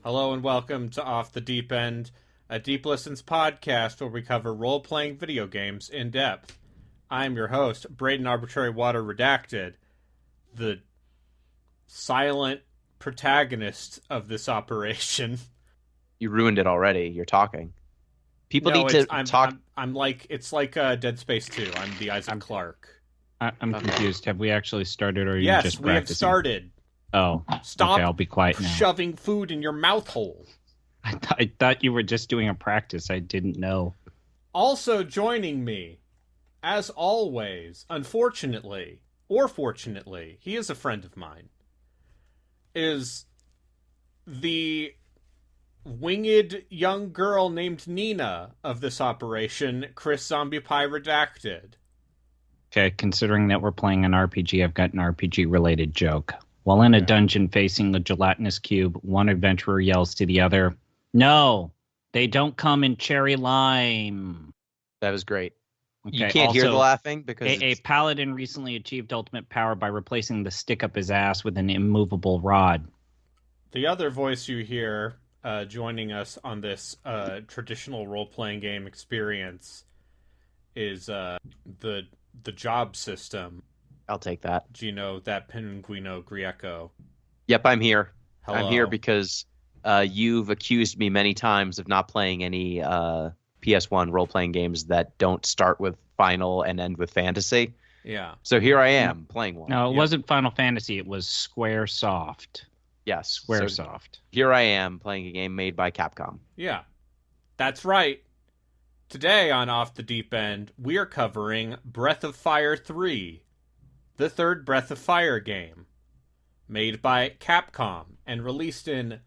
Hello and welcome to Off the Deep End, a Deep Listens podcast where we cover role-playing video games in depth. I'm your host, Braden Arbitrary Water Redacted, the silent protagonist of this operation. You ruined it already. You're talking. People need to talk. It's like Dead Space 2. I'm the Isaac Clarke. I'm confused. Have we actually started, or are you yes, just we have practicing? started. Oh, Stop okay, I'll be quiet now. Shoving food in your mouth hole. I thought you were just doing a practice. I didn't know. Also joining me, as always, unfortunately, or fortunately, he is a friend of mine, is the winged young girl named Nina of this operation, Chris Zombie Pie Redacted. Okay, considering that we're playing an RPG, I've got an RPG-related joke. While in a dungeon facing the gelatinous cube, one adventurer yells to the other, "No, they don't come in cherry lime." That was great. Okay, you can't hear the laughing because a paladin recently achieved ultimate power by replacing the stick up his ass with an immovable rod. The other voice you hear joining us on this traditional role-playing game experience is the job system. I'll take that. Gino, that Pinguino Grieco. Yep, I'm here. Hello. I'm here because you've accused me many times of not playing any PS1 role-playing games that don't start with Final and end with Fantasy. Yeah. So here I am playing one. No, it wasn't Final Fantasy. It was Squaresoft. Yes. Squaresoft. So here I am playing a game made by Capcom. Yeah. That's right. Today on Off the Deep End, we are covering Breath of Fire 3. The third Breath of Fire game, made by Capcom and released in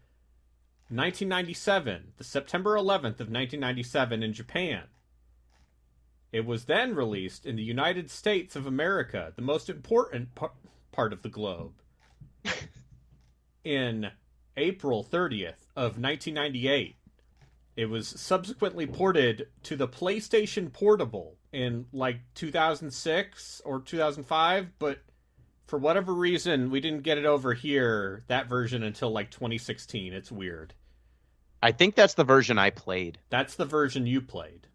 1997, the September 11th of 1997 in Japan. It was then released in the United States of America, the most important part of the globe, in April 30th of 1998. It was subsequently ported to the PlayStation Portable in like 2006 or 2005, but for whatever reason, we didn't get it over here, that version, until like 2016. It's weird. I think that's the version I played. That's the version you played.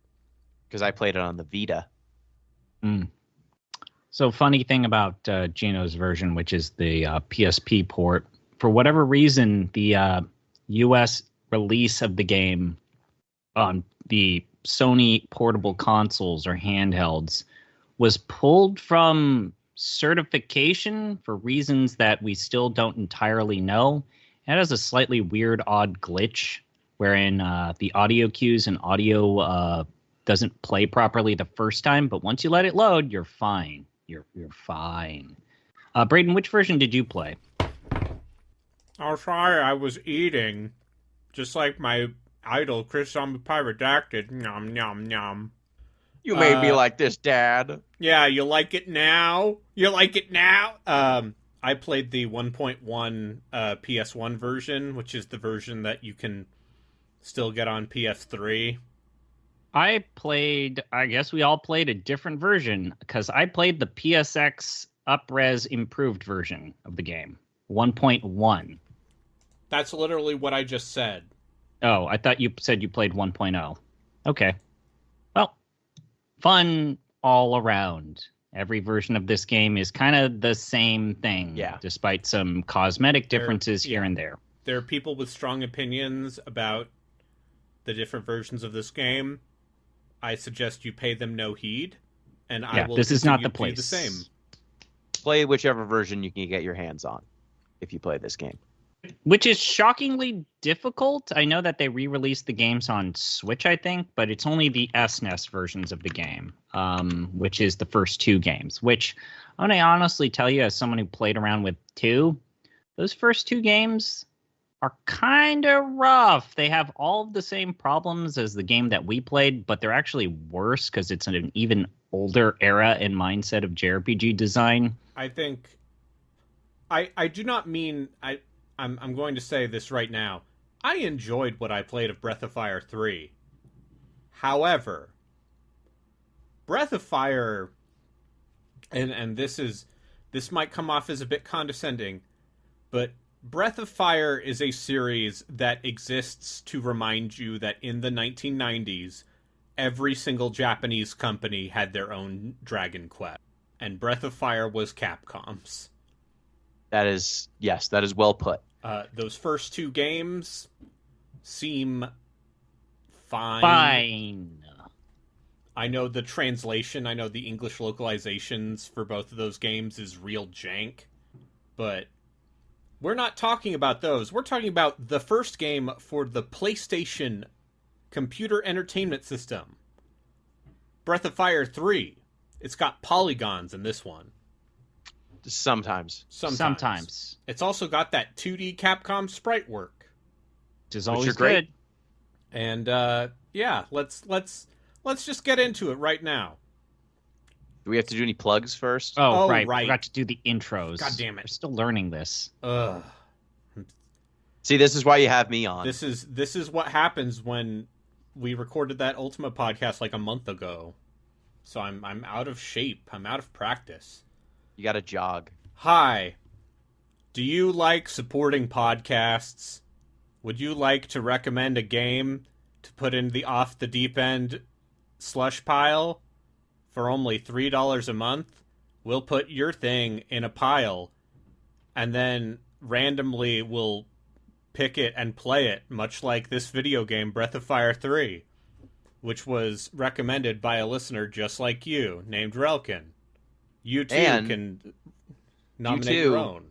Because I played it on the Vita. So funny thing about Gino's version, which is the PSP port, for whatever reason, the US release of the game on the Sony portable consoles or handhelds was pulled from certification for reasons that we still don't entirely know. It has a slightly weird, odd glitch wherein the audio cues and audio doesn't play properly the first time, but once you let it load, you're fine. You're fine. Braden, which version did you play? Oh, sorry, I was eating. Just like my idol, Chris Zombie Pie Redacted. Nom, nom, nom. You made me like this, Dad. Yeah, you like it now? You like it now? I played the 1.1 PS1 version, which is the version that you can still get on PS3. I guess we all played a different version, because I played the PSX up-res improved version of the game, 1.1. That's literally what I just said. Oh, I thought you said you played 1.0. Okay. Well, fun all around. Every version of this game is kind of the same thing, despite some cosmetic differences here and there. There are people with strong opinions about the different versions of this game. I suggest you pay them no heed, and I will. This is not the do place. The same. Play whichever version you can get your hands on, if you play this game. Which is shockingly difficult. I know that they re-released the games on Switch, I think, but it's only the SNES versions of the game, which is the first two games. Which, I'm going to honestly tell you, as someone who played around with two, those first two games are kind of rough. They have all of the same problems as the game that we played, but they're actually worse because it's an even older era and mindset of JRPG design. I think I do not mean I'm going to say this right now. I enjoyed what I played of Breath of Fire 3. However, Breath of Fire, and this might come off as a bit condescending, but Breath of Fire is a series that exists to remind you that in the 1990s, every single Japanese company had their own Dragon Quest, and Breath of Fire was Capcom's. That is well put. Those first two games seem fine. Fine. I know the translation, I know the English localizations for both of those games is real jank, but we're not talking about those. We're talking about the first game for the PlayStation Computer Entertainment System. Breath of Fire 3. It's got polygons in this one. Sometimes. It's also got that 2D Capcom sprite work. Which is always great. good. And yeah, let's just get into it right now. Do we have to do any plugs first? Oh, Oh, right. right. We forgot to do the intros. God damn it. We're still learning this. Ugh. See, this is why you have me on. This is what happens when we recorded that Ultima podcast like a month ago. So I'm out of shape. I'm out of practice. You got to jog. Hi. Do you like supporting podcasts? Would you like to recommend a game to put in the off the deep end slush pile for only $3 a month? We'll put your thing in a pile and then randomly we'll pick it and play it, much like this video game Breath of Fire 3, which was recommended by a listener just like you named Relkin. You too can nominate your own.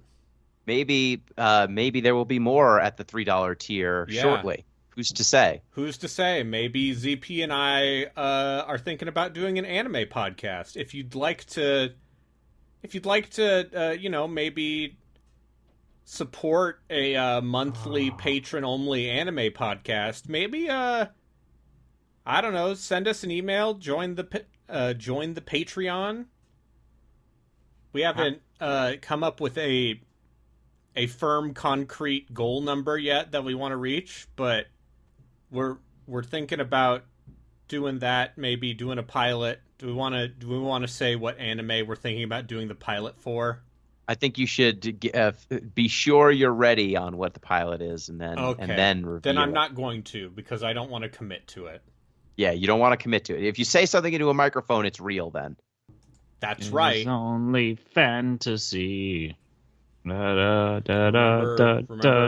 Maybe there will be more at the $3 tier shortly. Who's to say? Who's to say? Maybe ZP and I are thinking about doing an anime podcast. If you'd like to, maybe support a monthly patron-only anime podcast, maybe I don't know, send us an email, join the Patreon. We haven't come up with a firm, concrete goal number yet that we want to reach, but we're thinking about doing that. Maybe doing a pilot. Do we want to say what anime we're thinking about doing the pilot for? I think you should be sure you're ready on what the pilot is, and then reveal. Then I'm not going to, because I don't want to commit to it. Yeah, you don't want to commit to it. If you say something into a microphone, it's real. Then that's right. It's only fantasy. Remember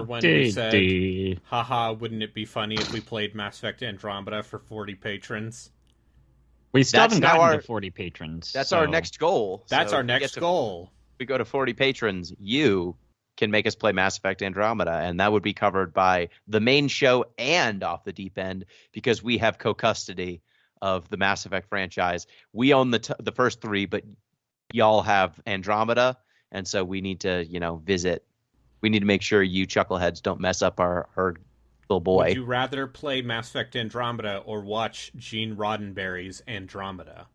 when we said, haha, wouldn't it be funny if we played Mass Effect Andromeda for 40 patrons? We still haven't gotten to 40 patrons. That's our next goal. That's our next goal. If we go to 40 patrons, you can make us play Mass Effect Andromeda, and that would be covered by the main show and Off the Deep End, because we have co-custody of the Mass Effect franchise. We own the first three, but y'all have Andromeda, and so we need to, visit. We need to make sure you chuckleheads don't mess up our little boy. Would you rather play Mass Effect Andromeda or watch Gene Roddenberry's Andromeda?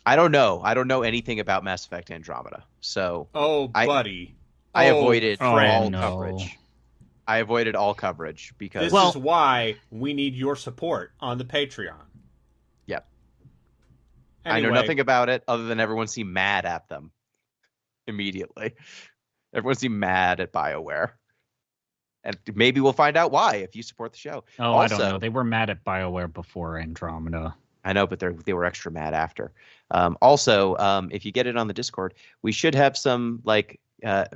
I don't know. I don't know anything about Mass Effect Andromeda, so buddy. I avoided all no. coverage. I avoided all coverage because this is why we need your support on the Patreon. Yep. Anyway, I know nothing about it other than everyone seemed mad at them immediately. Everyone seemed mad at BioWare. And maybe we'll find out why if you support the show. Oh, also, I don't know. They were mad at BioWare before Andromeda. I know, but they were extra mad after. Also, if you get it on the Discord, we should have some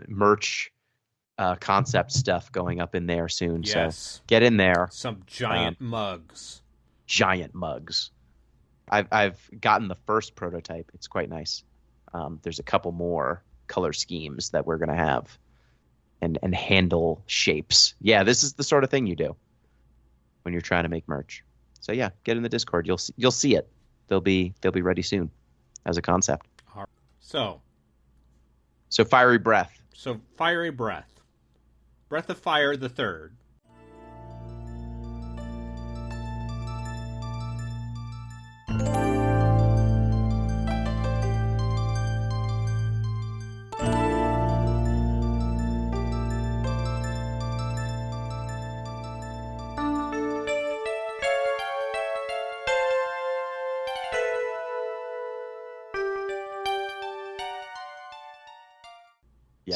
merch concept stuff going up in there soon. Yes. So get in there. Some giant mugs. Giant mugs. I've gotten the first prototype. It's quite nice. There's a couple more color schemes that we're gonna have, and handle shapes. Yeah, this is the sort of thing you do when you're trying to make merch. So yeah, get in the Discord. You'll see it. They'll be ready soon as a concept. So Fiery Breath. Fiery Breath. Breath of Fire the Third.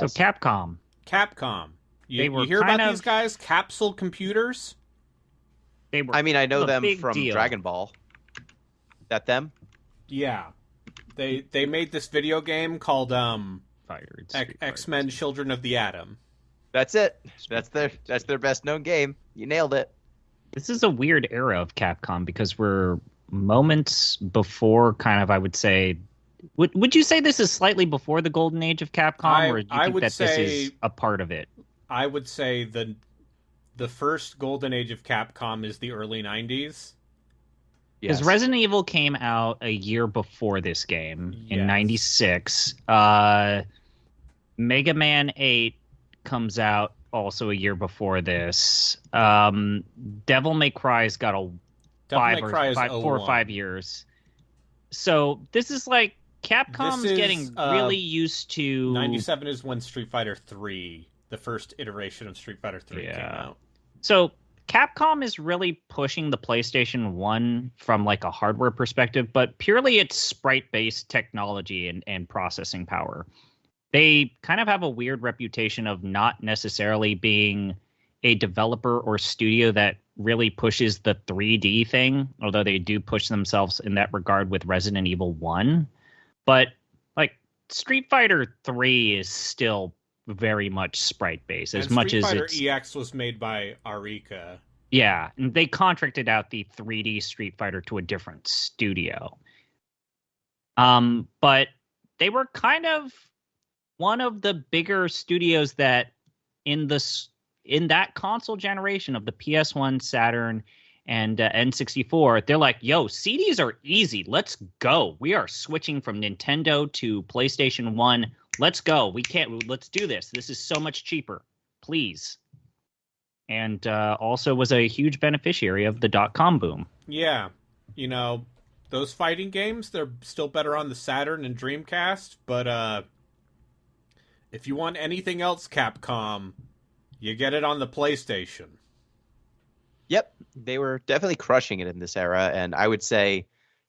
Yes. So Capcom. Capcom. They You were hear kind about of- these guys? Capsule Computers? They were. I mean, I know a them big from deal. Dragon Ball. That them? Yeah. They made this video game called Fired Street Fighter. X-Men Children of the Atom. That's it. That's their best known game. You nailed it. This is a weird era of Capcom because we're moments before kind of, I would say. Would you say this is slightly before the golden age of Capcom, or do you I think would that say- this is a part of it? I would say the first golden age of Capcom is the early 90s. Because Yes. Resident Evil came out a year before this game in Yes. 96. Mega Man 8 comes out also a year before this. Devil May Cry's got a Devil May Cry is 4 or 01. 5 years. So this is like Capcom's This is, getting really used to 97 is when Street Fighter 3, the first iteration of Street Fighter 3 came Yeah. out. So Capcom is really pushing the PlayStation 1 from like a hardware perspective, but purely its sprite-based technology and processing power. They kind of have a weird reputation of not necessarily being a developer or studio that really pushes the 3D thing, although they do push themselves in that regard with Resident Evil 1. But like Street Fighter 3 is still very much sprite-based, as And much Street as Fighter it's... EX was made by Arika. Yeah, and they contracted out the 3D Street Fighter to a different studio. But they were kind of one of the bigger studios that in that console generation of the PS1, Saturn, and N64, they're like, yo, CDs are easy. Let's go. We are switching from Nintendo to PlayStation 1. Let's go. Let's do this. This is so much cheaper. Please. And also was a huge beneficiary of the .com boom. Yeah. You know, those fighting games, they're still better on the Saturn and Dreamcast, but if you want anything else Capcom, you get it on the PlayStation. Yep, they were definitely crushing it in this era, and I would say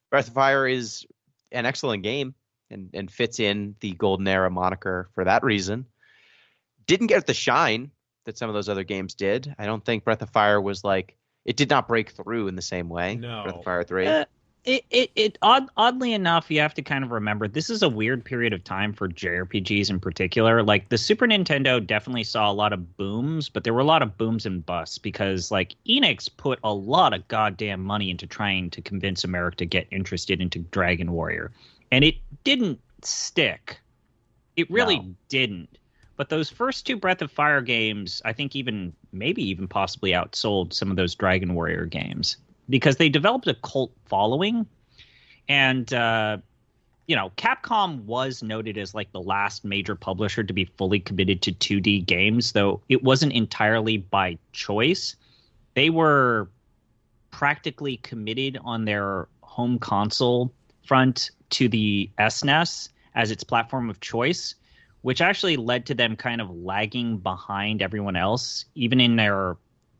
Breath of Fire is an excellent game and fits in the golden era moniker for that reason. Didn't get the shine that some of those other games did. I don't think Breath of Fire was like, it did not break through in the same way. No. Breath of Fire 3. Oddly enough, you have to kind of remember this is a weird period of time for JRPGs in particular. Like the Super Nintendo definitely saw a lot of booms, but there were a lot of booms and busts because like Enix put a lot of goddamn money into trying to convince America to get interested into Dragon Warrior, and it didn't stick. It really didn't. But those first two Breath of Fire games, I think maybe even possibly outsold some of those Dragon Warrior games because they developed a cult following. And, Capcom was noted as like the last major publisher to be fully committed to 2D games, though it wasn't entirely by choice. They were practically committed on their home console front to the SNES as its platform of choice, which actually led to them kind of lagging behind everyone else, even in their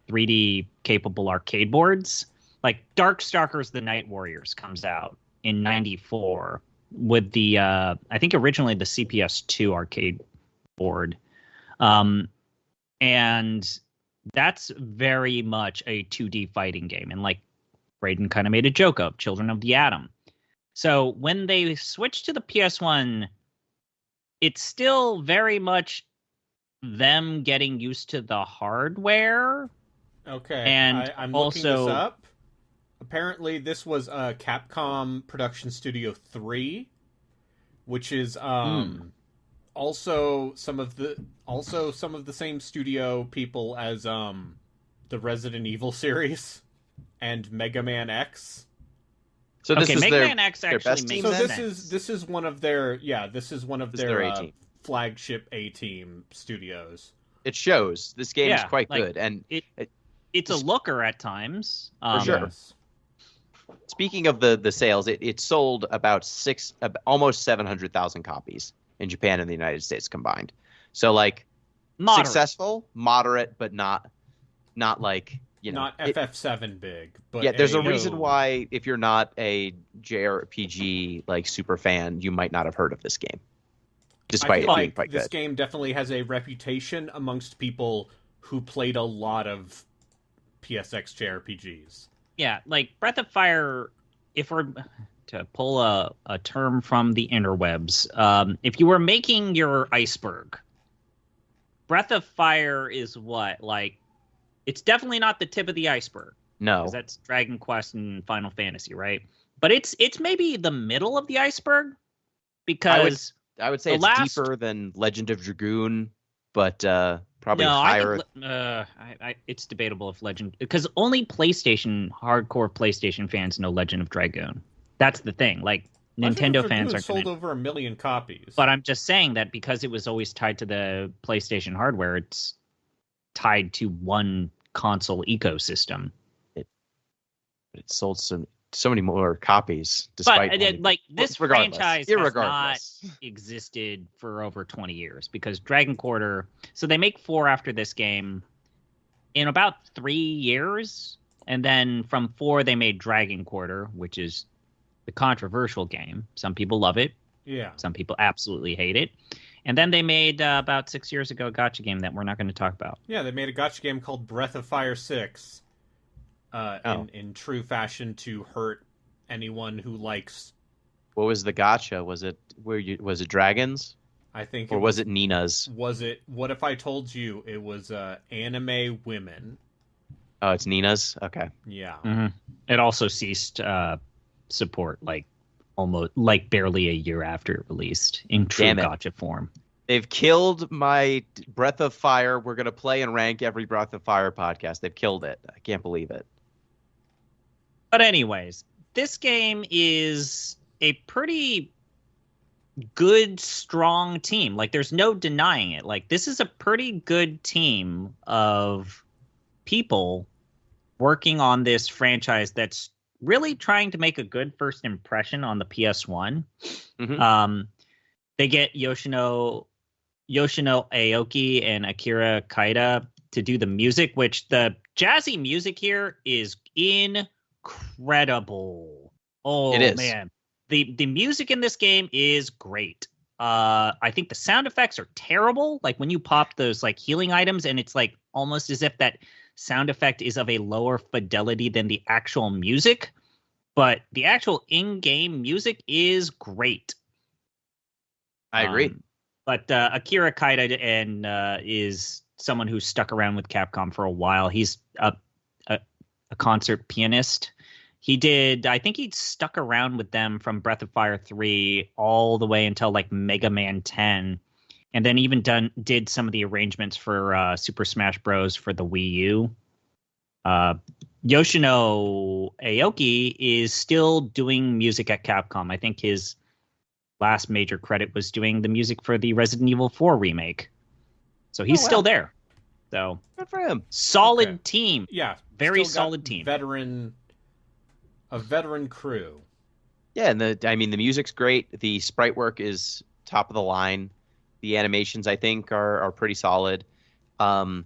3D capable arcade boards. Like Darkstalkers The Night Warriors comes out in 94 with the, I think originally the CPS2 arcade board. And that's very much a 2D fighting game. And like Braden kind of made a joke of, Children of the Atom. So when they switched to the PS1, it's still very much them getting used to the hardware. Okay, And I'm looking also- this up. Apparently, this was Capcom Production Studio 3, which is also some of the same studio people as the Resident Evil series and Mega Man X. So this is Mega their, Man X their actually best makes team So then? this is one of their this is one of This is their their A-team. flagship A-team studios. It shows. This game is Yeah, quite like, good. And It's a looker at times. sure. Yes. speaking of the sales, it sold about almost 700,000 copies in Japan and the United States combined. So like Moderate. successful, moderate, but not like, Not FF7 big, but yeah, there's a no. reason why if you're not a JRPG like super fan, you might not have heard of this game. despite feel it being like quite this good. game definitely has a reputation amongst people who played a lot of PSX JRPGs. Yeah, like Breath of Fire, if we're to pull a term from the interwebs, if you were making your iceberg, Breath of Fire is what? Like, it's definitely not the tip of the iceberg. No, Because that's Dragon Quest and Final Fantasy, right? But it's maybe the middle of the iceberg, because I would say the it's last- deeper than Legend of Dragoon, but probably no, higher. It's debatable if Legend, because only hardcore PlayStation fans know Legend of Dragoon. That's the thing. Like, Legend Nintendo of fans Dragoon are sold gonna, over 1 million copies. but I'm just saying that because it was always tied to the PlayStation hardware, it's tied to one console ecosystem. It sold so many more copies, despite But like this regardless, franchise has not existed for over 20 years, because Dragon Quarter. So they make 4 after this game in about 3 years, and then from 4 they made Dragon Quarter, which is the controversial game. Some people love it, yeah. some people absolutely hate it. And then they made about 6 years ago a gacha game that we're not going to talk about. Yeah, they made a gacha game called Breath of Fire 6. In true fashion to hurt anyone who likes. What was the gacha? Was it dragons? I think. Or was it Nina's? Was it? What if I told you it was anime women? Oh, it's Nina's. Okay. Yeah. Mm-hmm. It also ceased support almost barely a year after it released in true gacha form. They've killed my Breath of Fire. We're gonna play and rank every Breath of Fire podcast. They've killed it. I can't believe it. But anyways, this game is a pretty good, strong team. Like, there's no denying it. Like, this is a pretty good team of people working on this franchise that's really trying to make a good first impression on the PS1. Mm-hmm. They get Yoshino Aoki and Akira Kaida to do the music, which the jazzy music here is incredible. Oh, it is. Man. The music in this game is great. I think the sound effects are terrible. Like, when you pop those healing items, and it's almost as if that sound effect is of a lower fidelity than the actual music. But the actual in-game music is great. I agree. But Akira Kaida is someone who's stuck around with Capcom for a while. He's a concert pianist. I think he'd stuck around with them from Breath of Fire 3 all the way until Mega Man 10. And then even did some of the arrangements for Super Smash Bros. For the Wii U. Yoshino Aoki is still doing music at Capcom. I think his last major credit was doing the music for the Resident Evil 4 remake. So he's still there. So good for him. Solid team. Yeah. Very solid team. A veteran crew. Yeah, and the music's great. The sprite work is top of the line. The animations, I think, are pretty solid. The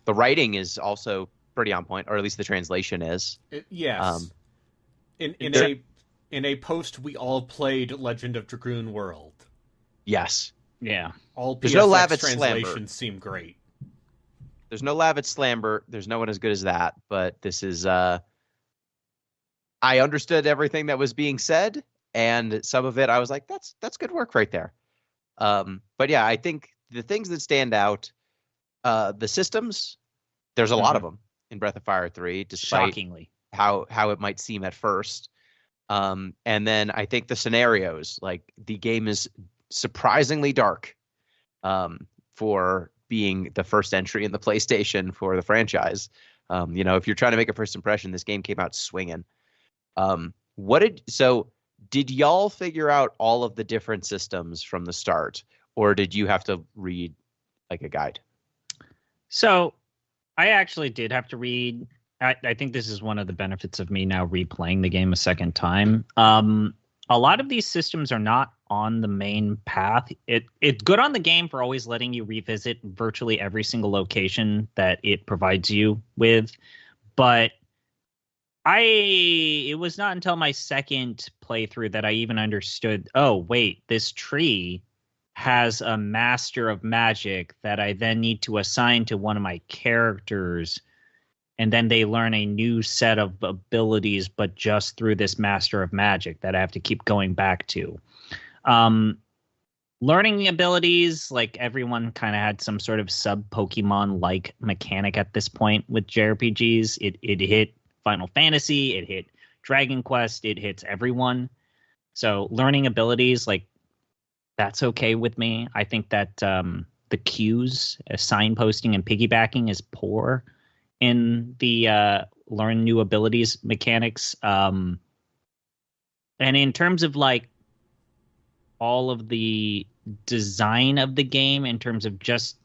writing is also pretty on point, or at least the translation is. Yes. In a post, we all played Legend of Dragoon World. Yes. Yeah. All There's PSX no Lavit translations Slamber. seem great. There's no Lavit Slamber. There's no one as good as that. But this is. I understood everything that was being said, and some of it I was like, "That's good work right there." But yeah, I think the things that stand out, the systems. There's a lot of them in Breath of Fire 3, despite shockingly how it might seem at first. And then I think the scenarios, the game is surprisingly dark for being the first entry in the PlayStation for the franchise. If you're trying to make a first impression, this game came out swinging. Did y'all figure out all of the different systems from the start, or did you have to read a guide? So I actually did have to read. I think this is one of the benefits of me now replaying the game a second time. A lot of these systems are not on the main path. It's good on the game for always letting you revisit virtually every single location that it provides you with. But it was not until my second playthrough that I even understood, oh, wait, this tree has a master of magic that I then need to assign to one of my characters, and then they learn a new set of abilities, but just through this master of magic that I have to keep going back to. Learning the abilities, like everyone kind of had some sort of sub Pokemon like mechanic at this point with JRPGs. It hit Final Fantasy, it hit Dragon Quest, it hits everyone. So learning abilities, like, that's okay with me. I think that the cues, signposting and piggybacking is poor in the learn new abilities mechanics. And in terms of like all of the design of the game, in terms of just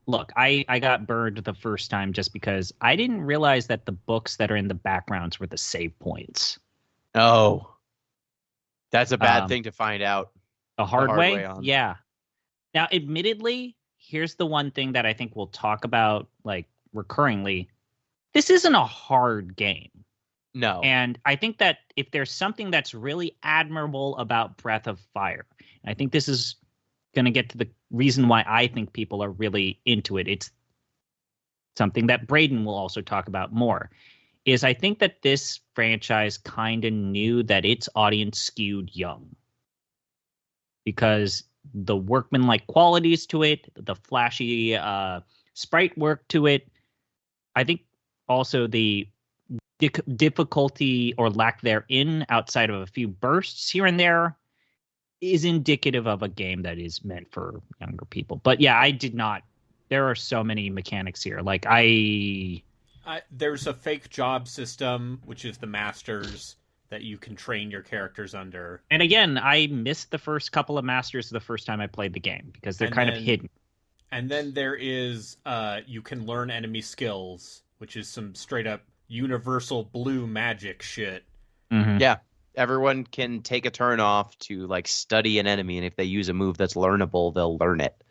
look, I got burned the first time just because I didn't realize that the books that are in the backgrounds were the save points. Oh, that's a bad thing to find out. The hard way on. Yeah. Now, admittedly, here's the one thing that I think we'll talk about like recurringly. This isn't a hard game. No. And I think that if there's something that's really admirable about Breath of Fire, and I think this is going to get to the reason why I think people are really into it. It's something that Braden will also talk about more, is I think that this franchise kind of knew that its audience skewed young. Because the workmanlike qualities to it, the flashy sprite work to it, I think also the difficulty or lack therein outside of a few bursts here and there is indicative of a game that is meant for younger people. But yeah, I did not. There are so many mechanics here. Like there's a fake job system, which is the masters that you can train your characters under. And again, I missed the first couple of masters the first time I played the game because they're kind of hidden. And then there is you can learn enemy skills, which is some straight up universal blue magic shit. Mm-hmm. Yeah. Everyone can take a turn off to like study an enemy, and if they use a move that's learnable, they'll learn it.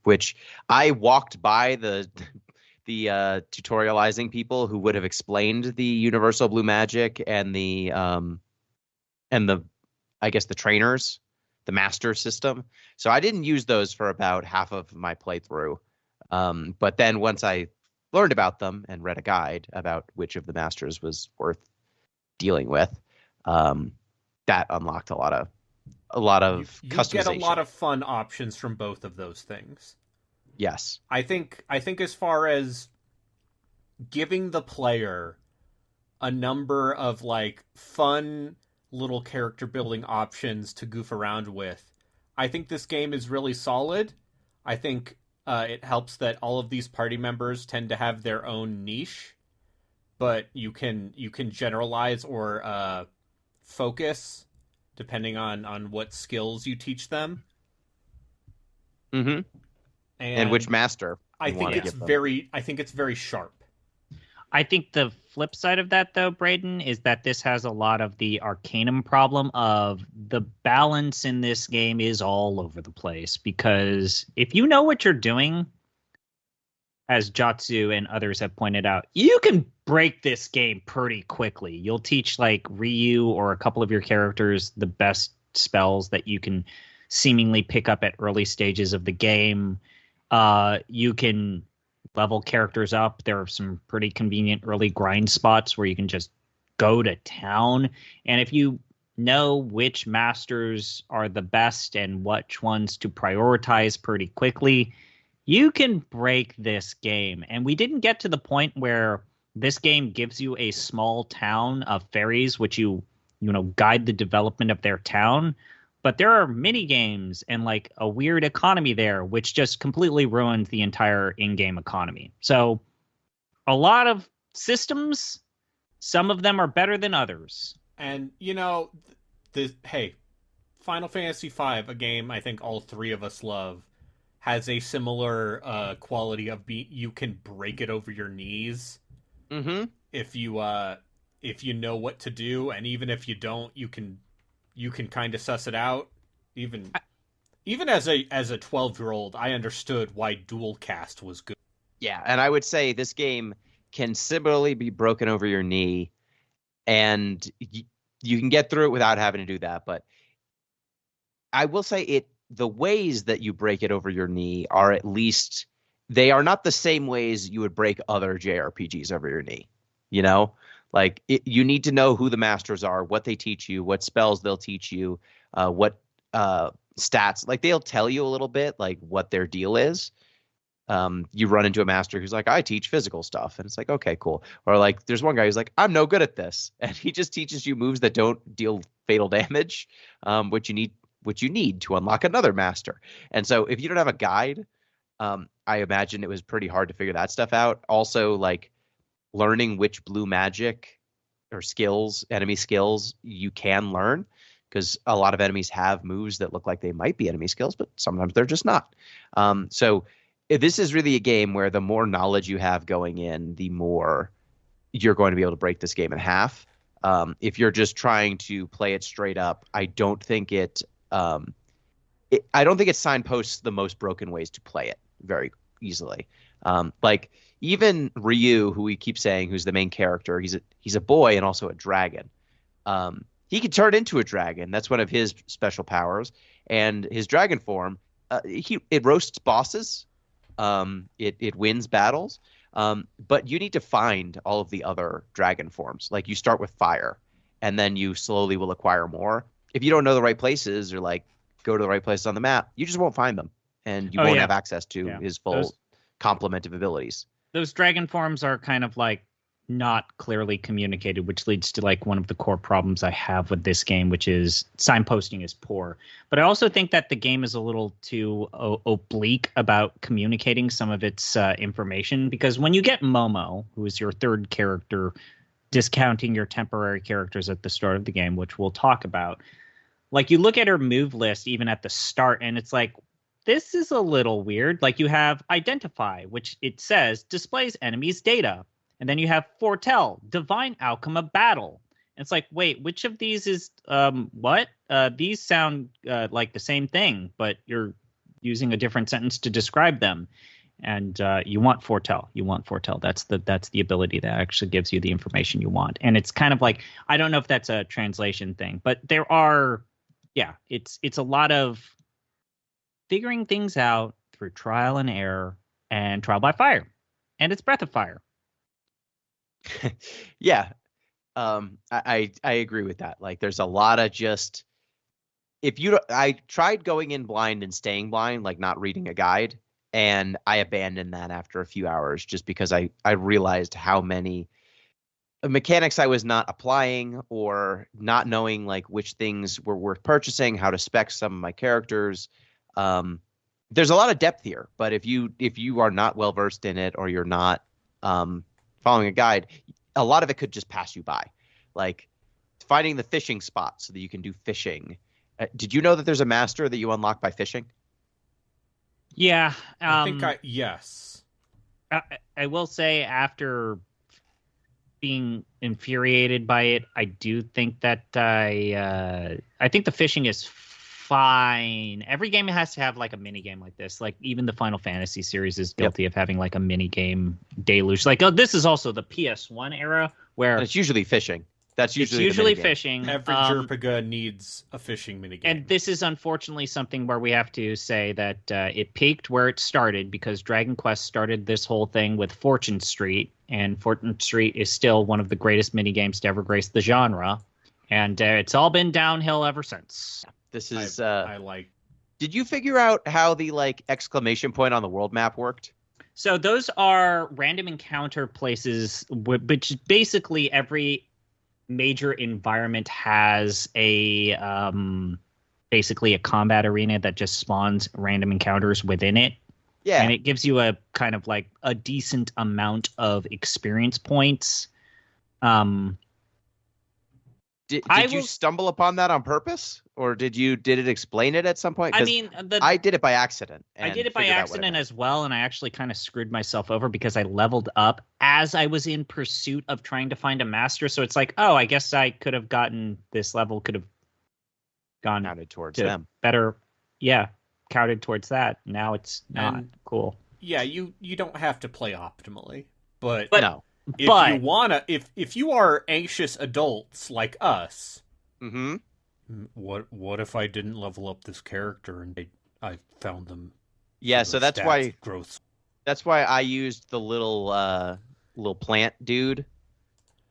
Which I walked by the tutorializing people who would have explained the universal blue magic and the I guess the trainers, the master system. So I didn't use those for about half of my playthrough. But then once I learned about them and read a guide about which of the masters was worth dealing with, that unlocked a lot of customization. You get a lot of fun options from both of those things. Yes. I think as far as giving the player a number of like fun little character building options to goof around with, I think this game is really solid. I think it helps that all of these party members tend to have their own niche, but you can generalize or focus depending on what skills you teach them. Mm-hmm. And which master? I think it's very sharp. I think the flip side of that, though, Braden, is that this has a lot of the Arcanum problem of the balance in this game is all over the place. Because if you know what you're doing, as Jatsu and others have pointed out, you can break this game pretty quickly. You'll teach like Ryu or a couple of your characters the best spells that you can seemingly pick up at early stages of the game. You can level characters up. There are some pretty convenient early grind spots where you can just go to town. And if you know which masters are the best and which ones to prioritize pretty quickly, you can break this game. And we didn't get to the point where this game gives you a small town of fairies, which you guide the development of their town. But there are mini games and like a weird economy there, which just completely ruins the entire in-game economy. So a lot of systems, some of them are better than others. And, Final Fantasy V, a game I think all three of us love, has a similar quality of you can break it over your knees. Mm-hmm. If you know what to do, and even if you don't, you can kind of suss it out. Even as a 12-year-old, I understood why dual cast was good. Yeah, and I would say this game can similarly be broken over your knee, and you can get through it without having to do that. But I will say the ways that you break it over your knee are at least they are not the same ways you would break other JRPGs over your knee. You know, like you need to know who the masters are, what they teach you, what spells they'll teach you, what stats. Like they'll tell you a little bit like what their deal is. You run into a master who's like, I teach physical stuff. And it's like, okay, cool. Or like, there's one guy who's like, I'm no good at this. And he just teaches you moves that don't deal fatal damage, which you need to unlock another master. And so if you don't have a guide, I imagine it was pretty hard to figure that stuff out. Also, like learning which blue magic or skills, enemy skills you can learn, because a lot of enemies have moves that look like they might be enemy skills, but sometimes they're just not. So this is really a game where the more knowledge you have going in, the more you're going to be able to break this game in half. If you're just trying to play it straight up, I don't think it signposts the most broken ways to play it very easily. Like even Ryu, who we keep saying, who's the main character, he's a boy and also a dragon. He can turn into a dragon. That's one of his special powers. And his dragon form, it roasts bosses. It wins battles. But you need to find all of the other dragon forms. Like you start with fire, and then you slowly will acquire more. If you don't know the right places or like go to the right places on the map, you just won't find them, and you won't have access to his full complement of abilities. Those dragon forms are kind of like not clearly communicated, which leads to like one of the core problems I have with this game, which is signposting is poor. But I also think that the game is a little too oblique about communicating some of its information, because when you get Momo, who is your third character, discounting your temporary characters at the start of the game, which we'll talk about, like you look at her move list even at the start, and it's like, this is a little weird. Like you have Identify, which it says displays enemies' data. And then you have Foretell, Divine Outcome of Battle. And it's like, wait, which of these is what? These sound like the same thing, but you're using a different sentence to describe them. And you want Foretell. You want Foretell. That's the ability that actually gives you the information you want. And it's kind of like, I don't know if that's a translation thing, but there are, it's a lot of figuring things out through trial and error and trial by fire. And it's Breath of Fire. Yeah. I agree with that. Like there's a lot of just, I tried going in blind and staying blind, like not reading a guide, and I abandoned that after a few hours just because I realized how many mechanics I was not applying or not knowing like which things were worth purchasing, how to spec some of my characters. There's a lot of depth here, but if you are not well versed in it, or you're not following a guide, a lot of it could just pass you by. Like finding the fishing spot so that you can do fishing. Did you know that there's a master that you unlock by fishing? Yeah. Yes. I will say, after being infuriated by it, I do think that I think the fishing is fine. Every game has to have like a mini game like this. Like even the Final Fantasy series is guilty of having like a mini game deluge. Like, oh, this is also the PS1 era where and it's usually fishing. That's usually fishing. Every JRPG needs a fishing minigame. And this is unfortunately something where we have to say that it peaked where it started, because Dragon Quest started this whole thing with Fortune Street, and Fortune Street is still one of the greatest minigames to ever grace the genre. And it's all been downhill ever since. This is I like. Did you figure out how the like exclamation point on the world map worked? So those are random encounter places, which basically every major environment has a basically a combat arena that just spawns random encounters within it. Yeah. And it gives you a kind of like a decent amount of experience points. Did you stumble upon that on purpose, or did it explain it at some point? I mean, I did it by accident. I did it by accident as well, and I actually kind of screwed myself over because I leveled up as I was in pursuit of trying to find a master. So it's like, oh, I guess I could have gotten this level, could have gone counted towards them better. Yeah, counted towards that. Now it's not cool. Yeah, you don't have to play optimally, but no. If you are anxious adults like us, mm-hmm. what if I didn't level up this character and I found them. Yeah, so that's why growth. That's why I used the little plant dude,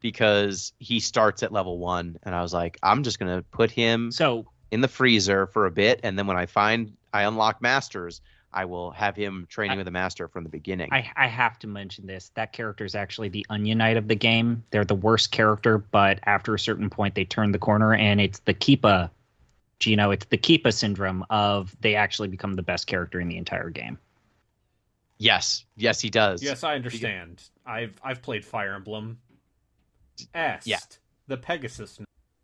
because he starts at level 1, and I was like, I'm just gonna put him in the freezer for a bit, and then when I unlock masters, I will have him training with a master from the beginning. I have to mention this. That character is actually the Onion Knight of the game. They're the worst character, but after a certain point, they turn the corner, and it's the Keepa, Gino. It's the Keepa syndrome of they actually become the best character in the entire game. Yes, he does. Yes, I understand. I've played Fire Emblem. The Pegasus.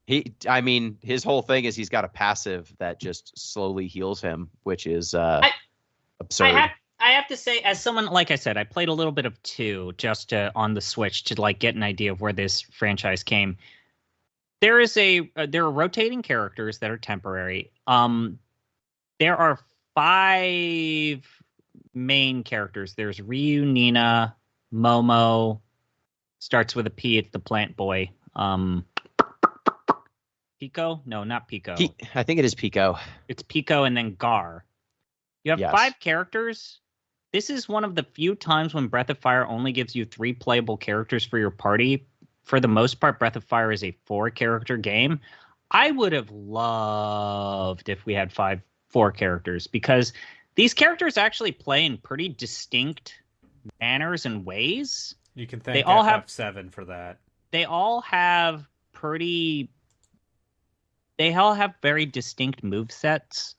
His whole thing is he's got a passive that just slowly heals him, which is absurd. I have to say, as someone, like I said, I played a little bit of 2 just on the Switch to like get an idea of where this franchise came. There are rotating characters that are temporary. There are 5 main characters. There's Ryu, Nina, Momo. Starts with a P. It's the plant boy. Pico? No, not Pico. I think it is Pico. It's Pico and then Gar. You have 5 characters. This is one of the few times when Breath of Fire only gives you 3 playable characters for your party. For the most part, Breath of Fire is a 4-character game. I would have loved if we had 4 characters, because these characters actually play in pretty distinct manners and ways. You can thank FF7 for that. They all have very distinct movesets,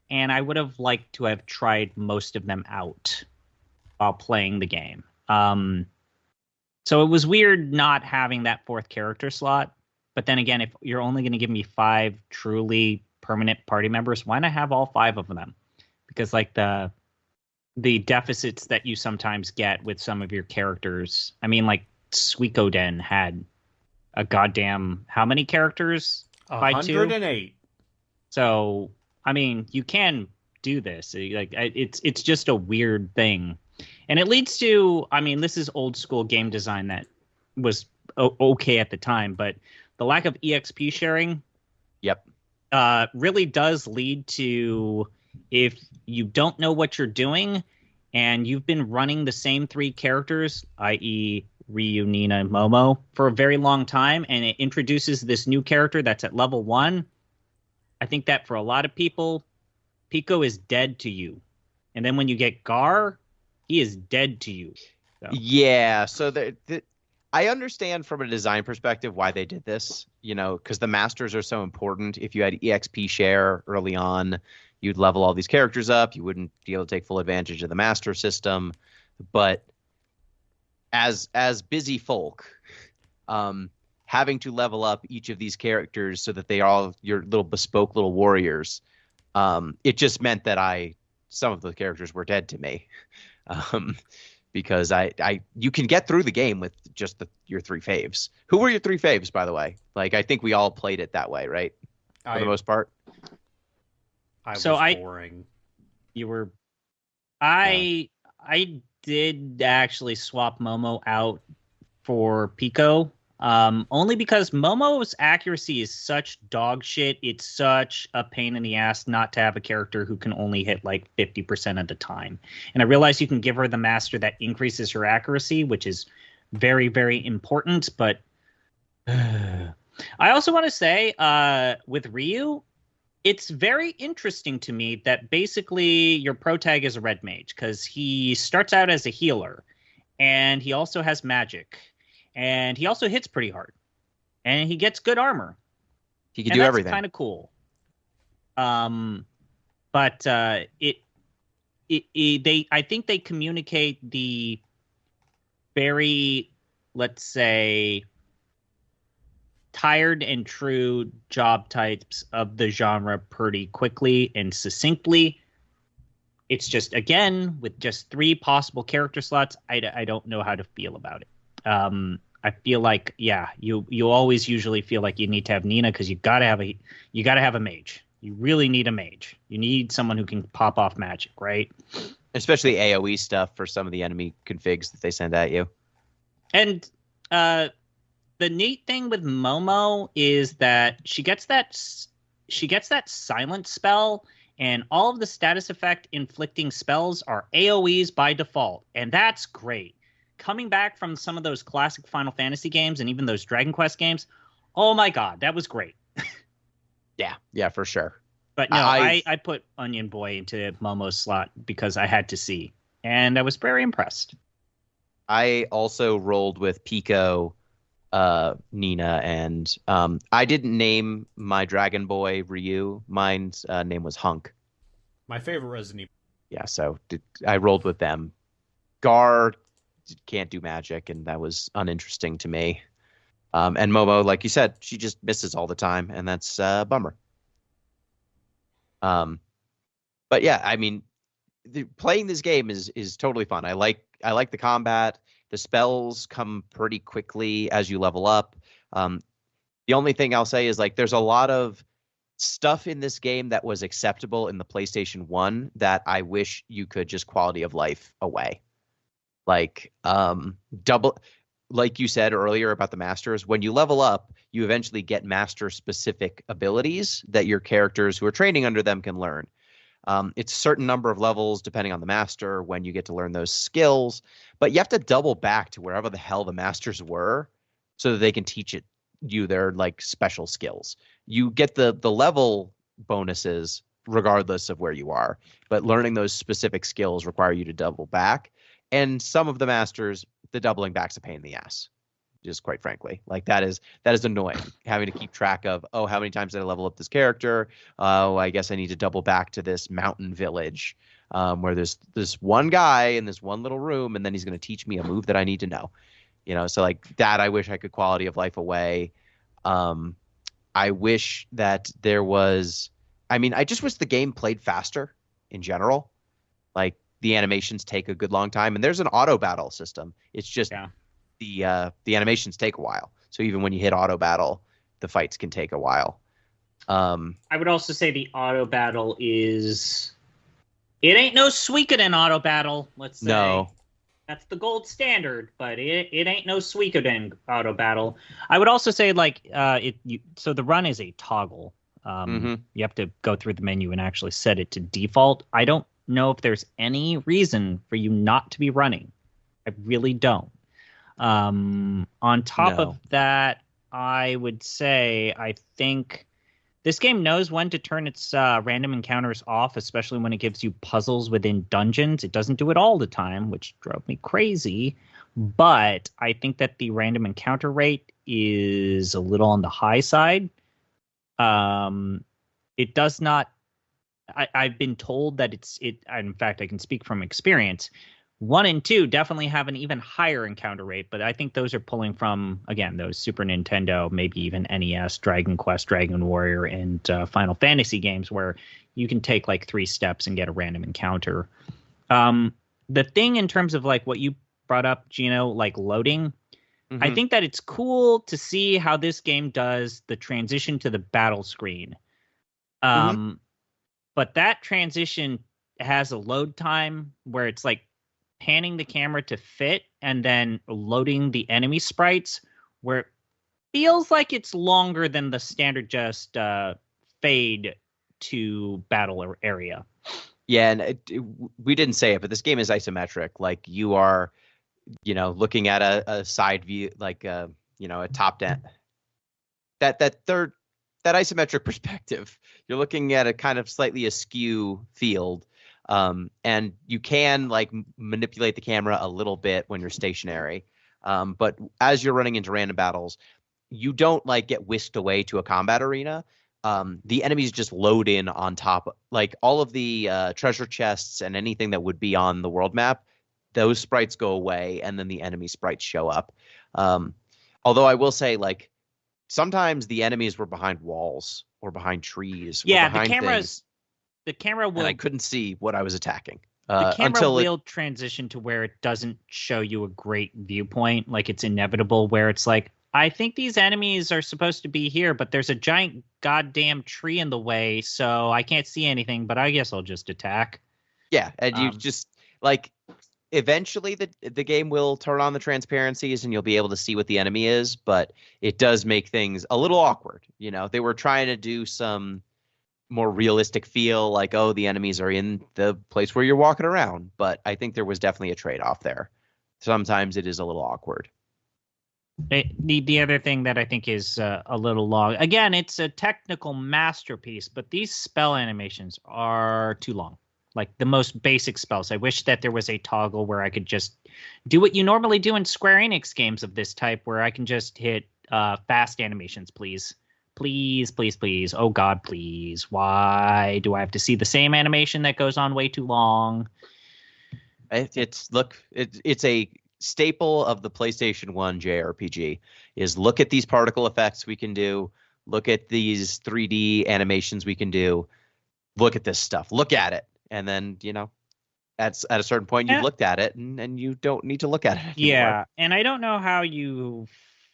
and I would have liked to have tried most of them out while playing the game. So it was weird not having that 4th character slot. But then again, if you're only going to give me 5 truly permanent party members, why not have all 5 of them? Because like the deficits that you sometimes get with some of your characters, I mean, like Suikoden had a goddamn how many characters? 108. So I mean, you can do this. Like it's just a weird thing, and it leads to. I mean, this is old school game design that was okay at the time, but the lack of EXP sharing. Yep. Really does lead to, if you don't know what you're doing and you've been running the same 3 characters, i.e. Ryu, Nina, and Momo, for a very long time, and it introduces this new character that's at level 1, I think that for a lot of people, Pico is dead to you. And then when you get Gar, he is dead to you. So. Yeah, so I understand from a design perspective why they did this, because the masters are so important. If you had EXP share early on, you'd level all these characters up. You wouldn't be able to take full advantage of the master system. But as busy folk, having to level up each of these characters so that they are all your little bespoke little warriors, it just meant that some of the characters were dead to me. Because you can get through the game with just your 3 faves. Who were your 3 faves, by the way? Like, I think we all played it that way, right? For the most part. I was boring. You were. I did actually swap Momo out for Pico. Only because Momo's accuracy is such dog shit. It's such a pain in the ass not to have a character who can only hit like 50% of the time. And I realize you can give her the master that increases her accuracy, which is very, very important. But I also want to say with Ryu, it's very interesting to me that basically your pro tag is a red mage, because he starts out as a healer and he also has magic. And he also hits pretty hard, and he gets good armor. He can do everything. That's kind of cool. But I think they communicate the very, let's say, tired and true job types of the genre pretty quickly and succinctly. It's just, again, with just 3 possible character slots, I don't know how to feel about it. I feel like, you always usually feel like you need to have Nina, because you gotta have a mage. You really need a mage. You need someone who can pop off magic, right? Especially AoE stuff for some of the enemy configs that they send at you. And the neat thing with Momo is that she gets that silent spell, and all of the status effect inflicting spells are AoEs by default, and that's great. Coming back from some of those classic Final Fantasy games and even those Dragon Quest games, oh my god, that was great. Yeah, for sure. But no, I put Onion Boy into Momo's slot because I had to see, and I was very impressed. I also rolled with Pico, Nina, and I didn't name my Dragon Boy Ryu. Mine's name was Hunk. My favorite Resident Evil. Yeah, so I rolled with them. Gar can't do magic, and that was uninteresting to me. And Momo, like you said, she just misses all the time, and that's a bummer. But yeah, I mean, playing this game is totally fun. I like the combat. The spells come pretty quickly as you level up. The only thing I'll say is like there's a lot of stuff in this game that was acceptable in the PlayStation 1 that I wish you could just quality of life away. Like like you said earlier about the masters, when you level up, you eventually get master specific abilities that your characters who are training under them can learn. It's a certain number of levels depending on the master when you get to learn those skills, but you have to double back to wherever the hell the masters were so that they can teach you their like special skills. You get the level bonuses regardless of where you are, but learning those specific skills require you to double back. And some of the masters, the doubling back's a pain in the ass. Just quite frankly, like that is annoying having to keep track of, oh, how many times did I level up this character? Oh, I guess I need to double back to this mountain village where there's this one guy in this one little room, and then he's going to teach me a move that I need to know. So like that, I wish I could quality of life away. I wish that there was. I mean, I just wish the game played faster in general. Like the animations take a good long time, and there's an auto battle system. It's just. Yeah. The animations take a while. So even when you hit auto battle, the fights can take a while. I would also say the auto battle it ain't no Suikoden auto battle, let's say. No. That's the gold standard, but it ain't no Suikoden auto battle. I would also say so the run is a toggle. You have to go through the menu and actually set it to default. I don't know if there's any reason for you not to be running. I really don't. On top of that, I would say I think this game knows when to turn its random encounters off, especially when it gives you puzzles within dungeons. It doesn't do it all the time, which drove me crazy. But I think that the random encounter rate is a little on the high side. It does not. I've been told that in fact, I can speak from experience. 1 and 2 definitely have an even higher encounter rate, but I think those are pulling from, again, those Super Nintendo, maybe even NES, Dragon Quest, Dragon Warrior, and Final Fantasy games where you can take like 3 steps and get a random encounter. The thing in terms of like what you brought up, Gino, like loading, I think that it's cool to see how this game does the transition to the battle screen. But that transition has a load time where it's like panning the camera to fit and then loading the enemy sprites where it feels like it's longer than the standard just fade to battle area. Yeah, and we didn't say it, but this game is isometric. Like you are, looking at a side view, like a top down. That isometric perspective, you're looking at a kind of slightly askew field. And you can like manipulate the camera a little bit when you're stationary. But as you're running into random battles, you don't like get whisked away to a combat arena. The enemies just load in on top, like all of the treasure chests and anything that would be on the world map. Those sprites go away, and then the enemy sprites show up. Although I will say, like, sometimes the enemies were behind walls or behind trees. Yeah, or behind the cameras. Things. The camera will. And I couldn't see what I was attacking. The camera will transition to where it doesn't show you a great viewpoint, like it's inevitable. Where it's like, I think these enemies are supposed to be here, but there's a giant goddamn tree in the way, so I can't see anything. But I guess I'll just attack. Yeah, and you just like eventually the game will turn on the transparencies, and you'll be able to see what the enemy is. But it does make things a little awkward. They were trying to do some more realistic feel, like, oh, the enemies are in the place where you're walking around. But I think there was definitely a trade-off there. Sometimes it is a little awkward. The other thing that I think is a little long. Again, it's a technical masterpiece, but these spell animations are too long. Like the most basic spells. I wish that there was a toggle where I could just do what you normally do in Square Enix games of this type, where I can just hit fast animations, please. Please, please, please. Oh, God, please. Why do I have to see the same animation that goes on way too long? It's a staple of the PlayStation 1 JRPG is look at these particle effects we can do. Look at these 3D animations we can do. Look at this stuff. Look at it. And then, at a certain point, you've looked at it and you don't need to look at it anymore. Yeah. And I don't know how you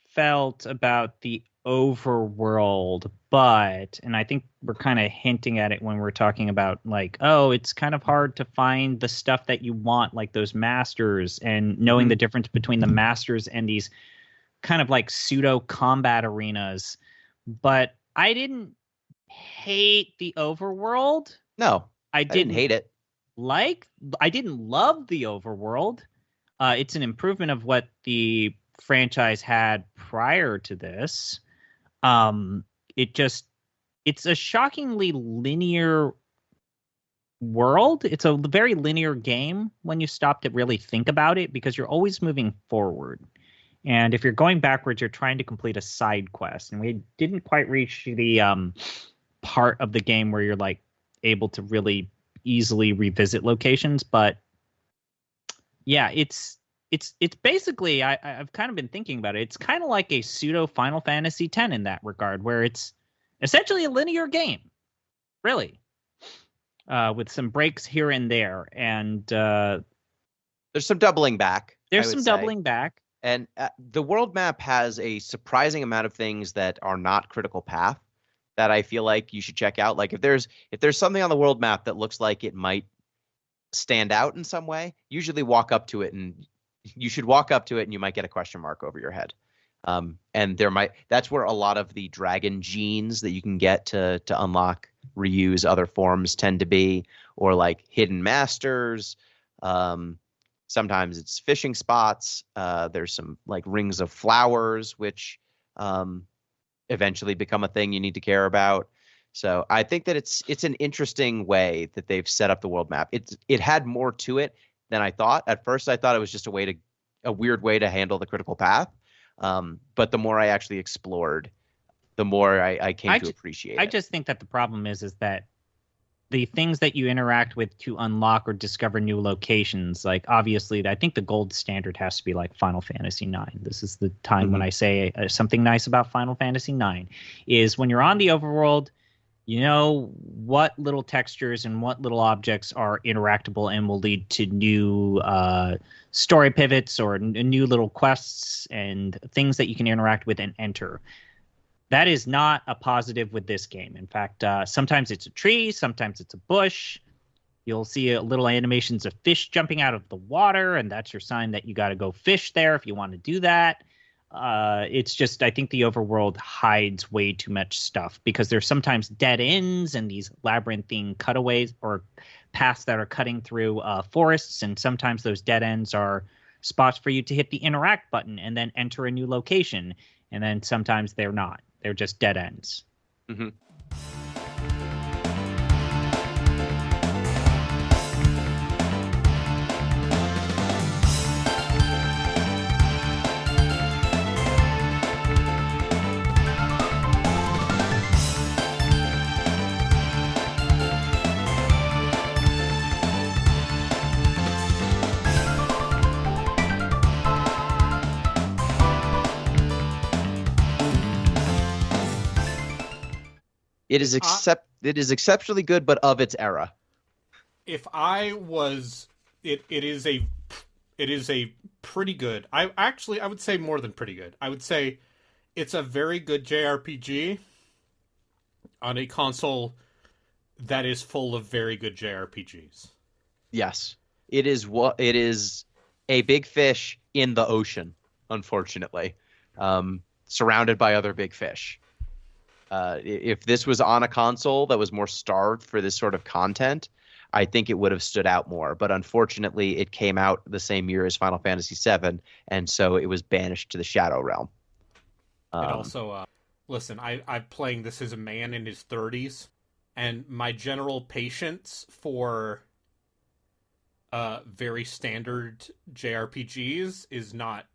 felt about the overworld, and I think we're kind of hinting at it when we're talking about like, oh, it's kind of hard to find the stuff that you want, like those masters, and knowing the difference between the masters and these kind of like pseudo combat arenas. But I didn't hate the overworld. No. I didn't hate it. I didn't love the overworld. It's an improvement of what the franchise had prior to this. It's a shockingly linear world. It's a very linear game when you stop to really think about it, because you're always moving forward. And if you're going backwards, you're trying to complete a side quest. And we didn't quite reach the part of the game where you're like able to really easily revisit locations. But yeah, it's basically, I've kind of been thinking about it. It's kind of like a pseudo Final Fantasy X in that regard, where it's essentially a linear game, really, with some breaks here and there. And there's some doubling back. There's some doubling back. And the world map has a surprising amount of things that are not critical path that I feel like you should check out. Like if there's something on the world map that looks like it might stand out in some way, usually walk up to it, and you should walk up to it and you might get a question mark over your head. And that's where a lot of the dragon genes that you can get to unlock, reuse other forms tend to be, or like hidden masters. Sometimes it's fishing spots. There's some like rings of flowers, which eventually become a thing you need to care about. So I think that it's an interesting way that they've set up the world map. It had more to it than I thought. At first, I thought it was just a weird way to handle the critical path. But the more I actually explored, the more I came to appreciate it. I just think that the problem is that the things that you interact with to unlock or discover new locations, like obviously, I think the gold standard has to be like Final Fantasy IX. This is the time when I say something nice about Final Fantasy IX, is when you're on the overworld, you know what little textures and what little objects are interactable and will lead to new story pivots or new little quests and things that you can interact with and enter. That is not a positive with this game. In fact, sometimes it's a tree, sometimes it's a bush. You'll see little animations of fish jumping out of the water, and that's your sign that you got to go fish there if you want to do that. It's just, I think the overworld hides way too much stuff, because there's sometimes dead ends and these labyrinthine cutaways or paths that are cutting through forests, and sometimes those dead ends are spots for you to hit the interact button and then enter a new location, and then sometimes they're not. They're just dead ends. Mm-hmm. It is exceptionally good, but of its era. If I was, it is a pretty good. I would say more than pretty good. I would say it's a very good JRPG on a console that is full of very good JRPGs. Yes, it is a big fish in the ocean, unfortunately, surrounded by other big fish. If this was on a console that was more starved for this sort of content, I think it would have stood out more. But unfortunately, it came out the same year as Final Fantasy VII, and so it was banished to the Shadow Realm. It also, listen, I'm playing this as a man in his 30s, and my general patience for very standard JRPGs is not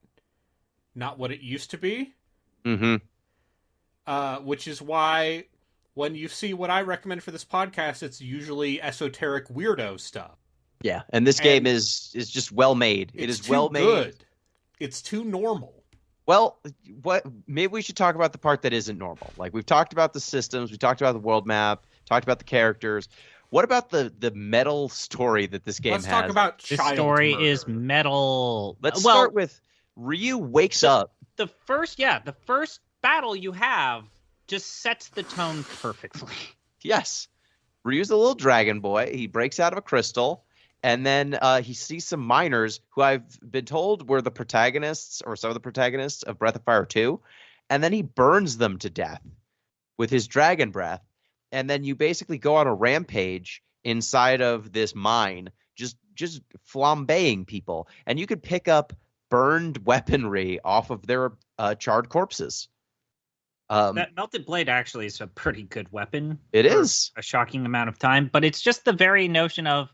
what it used to be. Mm-hmm. Which is why when you see what I recommend for this podcast, it's usually esoteric weirdo stuff. Yeah, and this game is just well made. It is well made. Good. It's too normal. Well, maybe we should talk about the part that isn't normal. Like, we've talked about the systems, we talked about the world map, talked about the characters. What about the metal story that this game has? Let's talk about This child story murder. is metal. Let's start with Ryu wakes up. The first battle you have just sets the tone perfectly. Yes. Ryu's a little dragon boy. He breaks out of a crystal, and then he sees some miners who I've been told were the protagonists or some of the protagonists of Breath of Fire 2, and then he burns them to death with his dragon breath, and then you basically go on a rampage inside of this mine, just flambeing people, and you could pick up burned weaponry off of their charred corpses. That Melted Blade actually is a pretty good weapon. It for is. a shocking amount of time, but it's just the very notion of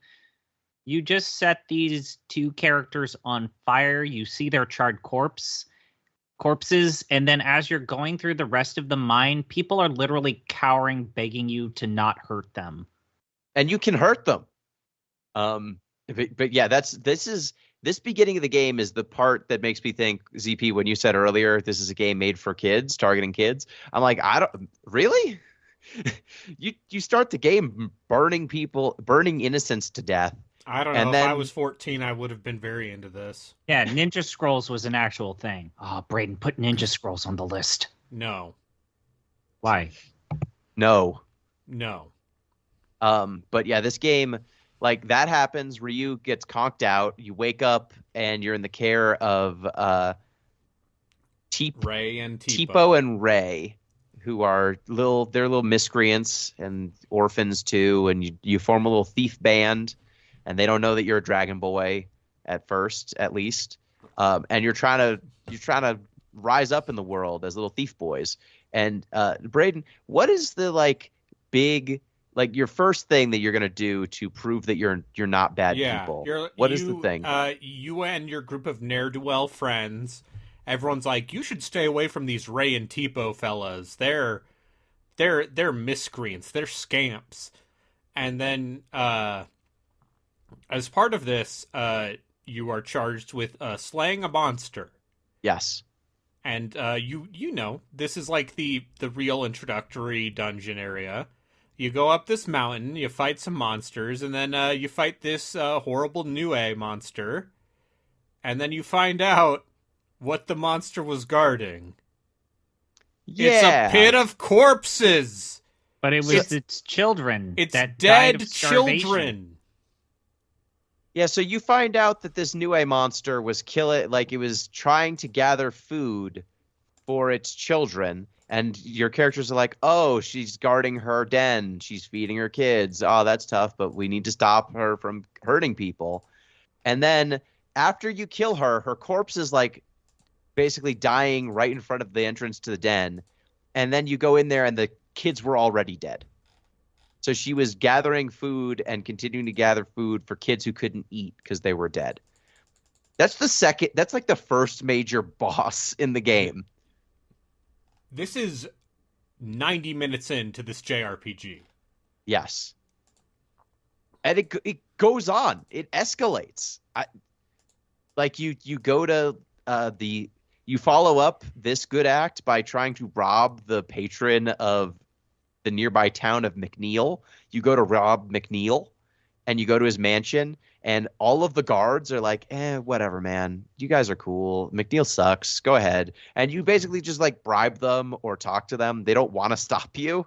you just set these two characters on fire, you see their charred corpses, and then as you're going through the rest of the mine, people are literally cowering, begging you to not hurt them. And you can hurt them. But yeah, this beginning of the game is the part that makes me think, ZP, when you said earlier, this is a game made for kids, targeting kids. I'm like, I don't really. you start the game burning innocents to death. I don't know. And If then- I was 14, I would have been very into this. Yeah, Ninja Scrolls was an actual thing. Oh, Braden, put Ninja Scrolls on the list. No. Why? No. But yeah, this game, like, that happens. Ryu gets conked out. You wake up and you're in the care of Ray and Tipo and Ray, who are little miscreants and orphans too. And you form a little thief band, and they don't know that you're a dragon boy at first, at least. And you're trying to rise up in the world as little thief boys. And Braden, what is the big your first thing that you're gonna do to prove that you're not bad people? What is the thing? You and your group of ne'er-do-well friends, everyone's like, you should stay away from these Ray and Tipo fellas. They're miscreants. They're scamps. And then as part of this, you are charged with slaying a monster. Yes. And you know, this is like the real introductory dungeon area. You go up this mountain, you fight some monsters, and then you fight this horrible Nue monster. And then you find out what the monster was guarding. Yeah. It's a pit of corpses! But it was its children. It's that died dead of starvation. children! Yeah, so you find out that this Nue monster was it was trying to gather food for its children. And your characters are like, oh, she's guarding her den. She's feeding her kids. Oh, that's tough, but we need to stop her from hurting people. And then after you kill her, her corpse is basically dying right in front of the entrance to the den. And then you go in there and the kids were already dead. So she was gathering food and continuing to gather food for kids who couldn't eat because they were dead. That's the first major boss in the game. This is 90 minutes into this JRPG. Yes. And it goes on. It escalates. You go to you follow up this good act by trying to rob the patron of the nearby town of McNeil. You go to rob McNeil, and you go to his mansion, and all of the guards are like, whatever, man. You guys are cool. McNeil sucks. Go ahead. And you basically just bribe them or talk to them. They don't want to stop you,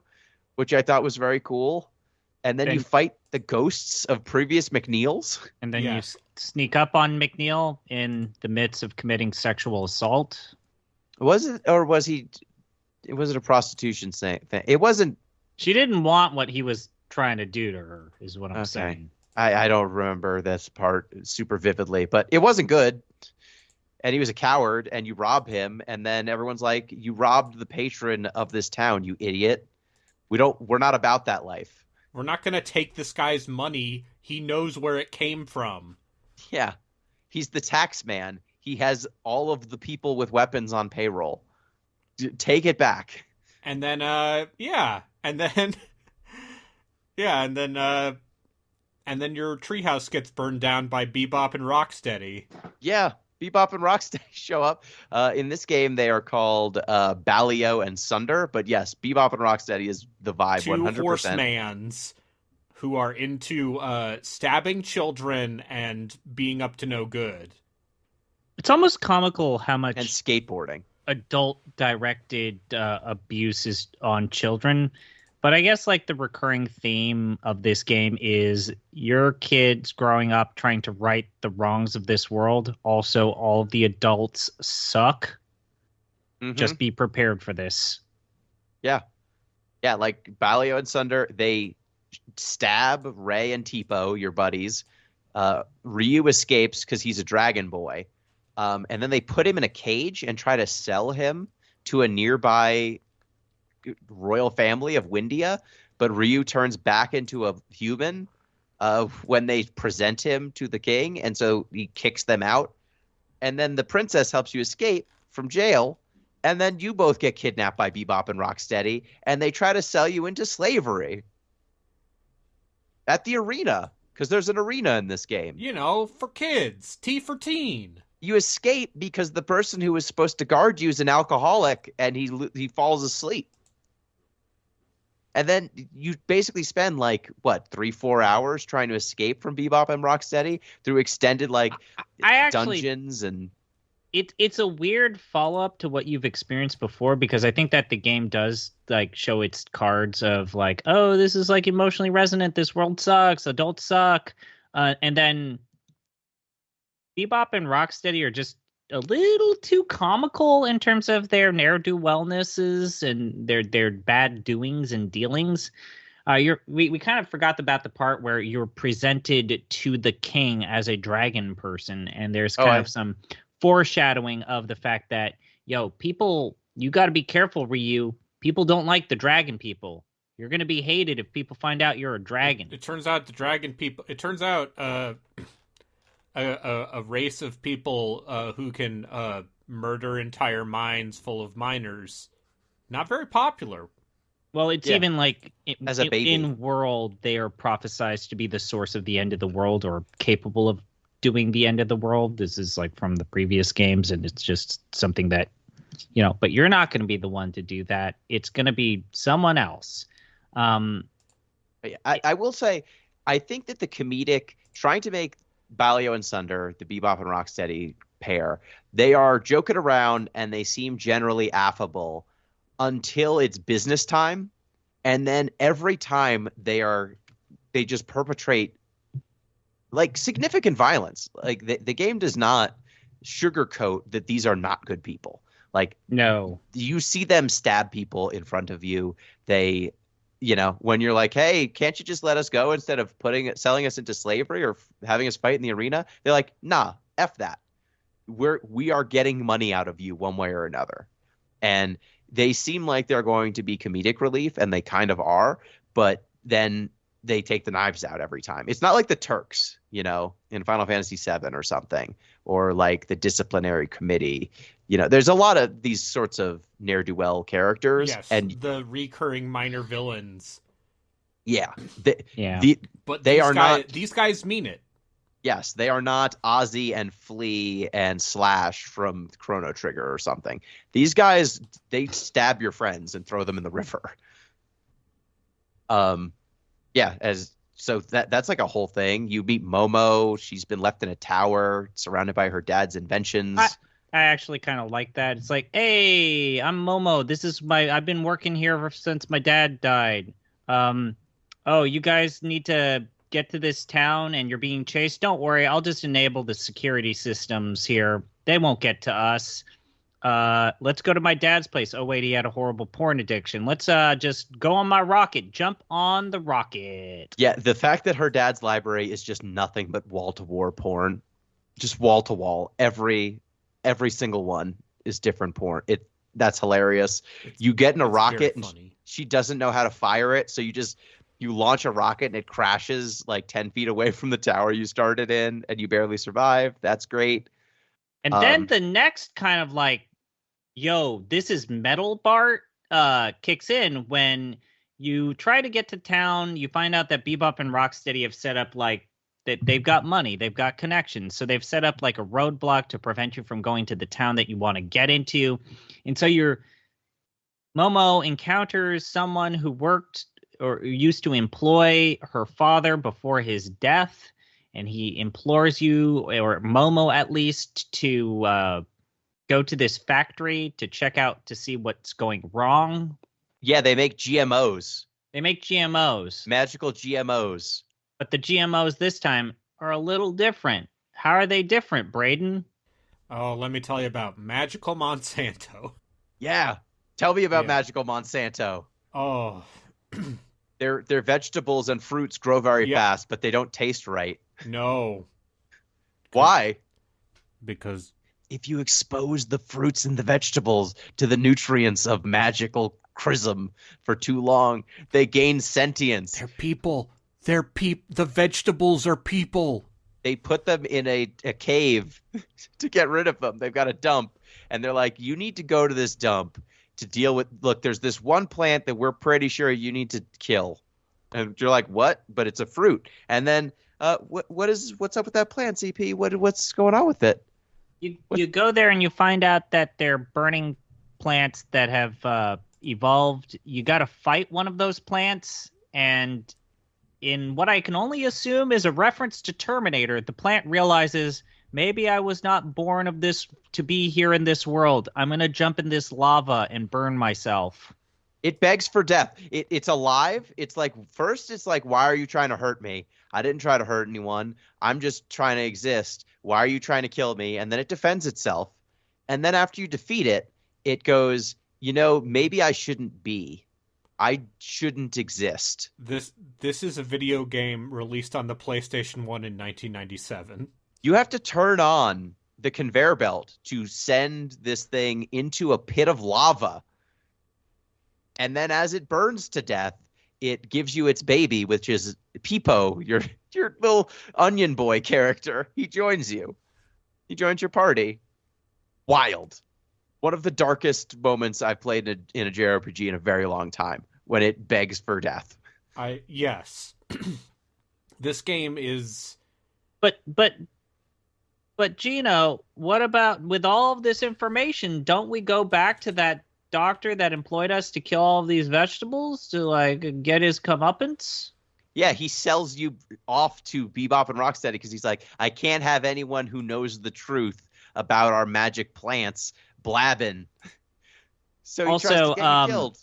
which I thought was very cool. And then you fight the ghosts of previous McNeils. And then Yes. you sneak up on McNeil in the midst of committing sexual assault. Was it, or was he? was it a prostitution thing? It wasn't. She didn't want what he was trying to do to her, is what I'm Okay. saying. I don't remember this part super vividly, but it wasn't good. And he was a coward, and you rob him, and then everyone's like, "You robbed the patron of this town, you idiot." We're not about that life. We're not going to take this guy's money. He knows where it came from. Yeah. He's the tax man. He has all of the people with weapons on payroll. Take it back. And then, yeah. And then, yeah. And then your treehouse gets burned down by Bebop and Rocksteady. Yeah. Bebop and Rocksteady show up. In this game, they are called Balio and Sunder. But yes, Bebop and Rocksteady is the vibe, 100%. Two horsemans who are into stabbing children and being up to no good. It's almost comical how much And skateboarding. adult-directed abuse is on children. But I guess like the recurring theme of this game is your kids growing up trying to right the wrongs of this world. Also, all of the adults suck. Mhm. Just be prepared for this. Yeah, like Balio and Sunder, they stab Ray and Tipo, your buddies. Ryu escapes because he's a dragon boy. And then they put him in a cage and try to sell him to a nearby royal family of Windia. But Ryu turns back into a human when they present him to the king. And so he kicks them out. And then the princess helps you escape from jail. And then you both get kidnapped by Bebop and Rocksteady. And they try to sell you into slavery at the arena. Because there's an arena in this game. You know, for kids. T for teen. You escape because the person who was supposed to guard you is an alcoholic, and he falls asleep. And then you basically spend like 3-4 hours trying to escape from Bebop and Rocksteady through extended like dungeons and. It's a weird follow-up to what you've experienced before, because I think that the game does like show its cards of like, oh, this is like emotionally resonant. This world sucks. Adults suck. And then Bebop and Rocksteady are just a little too comical in terms of their ne'er-do-wellnesses and their bad doings and dealings. We kind of forgot about the part where you're presented to the king as a dragon person, and there's kind of some foreshadowing of the fact that, people, you got to be careful, Ryu. People don't like the dragon people. You're going to be hated if people find out you're a dragon. It turns out the dragon people. It turns out a race of people who can murder entire mines full of miners. Not very popular. Well, it's even like as a baby. In world, they are prophesized to be the source of the end of the world, or capable of doing the end of the world. This is like from the previous games, and it's just something that, but you're not going to be the one to do that. It's going to be someone else. I will say, I think that the comedic, trying to make Balio and Sunder, the Bebop and Rocksteady pair, they are joking around and they seem generally affable until it's business time. And then every time they just perpetrate like significant violence. Like the game does not sugarcoat that these are not good people. Like, no, you see them stab people in front of you. They, when you're like, hey, can't you just let us go instead of selling us into slavery or having us fight in the arena? They're like, nah, F that. We are getting money out of you one way or another. And they seem like they're going to be comedic relief, and they kind of are, but then they take the knives out every time. It's not like the Turks, in Final Fantasy VII or something, or like the disciplinary committee. There's a lot of these sorts of ne'er-do-well characters. Yes, and the recurring minor villains. Yeah. But they are not. These guys mean it. Yes, they are not Ozzy and Flea and Slash from Chrono Trigger or something. These guys, they stab your friends and throw them in the river. So that's like a whole thing. You meet Momo. She's been left in a tower surrounded by her dad's inventions. I actually kind of like that. It's like, hey, I'm Momo. I've been working here since my dad died. You guys need to get to this town and you're being chased. Don't worry. I'll just enable the security systems here. They won't get to us. Let's go to my dad's place. Oh wait, he had a horrible porn addiction. Let's just go on my rocket. Jump on the rocket. Yeah, the fact that her dad's library is just nothing but wall-to-wall porn, just wall-to-wall. Every single one is different porn. That's hilarious. You get in a rocket and she doesn't know how to fire it, so you launch a rocket and it crashes like 10 feet away from the tower you started in, and you barely survive. That's great. And then the next kind of like, yo, this is metal Bart kicks in when you try to get to town. You find out that Bebop and Rocksteady have set up like that. They've got money, they've got connections, so they've set up like a roadblock to prevent you from going to the town that you want to get into. And so Momo encounters someone who worked or used to employ her father before his death, and he implores you, or Momo at least, to go to this factory to check out to see what's going wrong. Yeah, they make GMOs. Magical GMOs. But the GMOs this time are a little different. How are they different, Braden? Oh, let me tell you about Magical Monsanto. Yeah. Tell me about Magical Monsanto. Oh. Their vegetables and fruits grow very fast, but they don't taste right. No. Why? Because if you expose the fruits and the vegetables to the nutrients of magical chrism for too long, they gain sentience. They're people. The vegetables are people. They put them in a cave to get rid of them. They've got a dump, and they're like, you need to go to this dump to deal with, look, there's this one plant that we're pretty sure you need to kill. And you're like, what? But it's a fruit. And then what's up with that plant, CP? What's going on with it? You go there and you find out that they're burning plants that have evolved. You got to fight one of those plants, and in what I can only assume is a reference to Terminator, the plant realizes, maybe I was not born of this to be here in this world. I'm going to jump in this lava and burn myself. It begs for death. It's alive. It's like, first it's like, why are you trying to hurt me? I didn't try to hurt anyone. I'm just trying to exist. Why are you trying to kill me? And then it defends itself. And then after you defeat it, it goes, maybe I shouldn't be. I shouldn't exist. This is a video game released on the PlayStation 1 in 1997. You have to turn on the conveyor belt to send this thing into a pit of lava. And then as it burns to death, it gives you its baby, which is Peepo, your little onion boy character. He joins you. He joins your party. Wild. One of the darkest moments I've played in a JRPG in a very long time, when it begs for death. Yes. This game is... But Gino, what about, with all of this information, don't we go back to that doctor that employed us to kill all of these vegetables to like get his comeuppance? Yeah, he sells you off to Bebop and Rocksteady because he's like, I can't have anyone who knows the truth about our magic plants blabbing. So he tries to get you killed.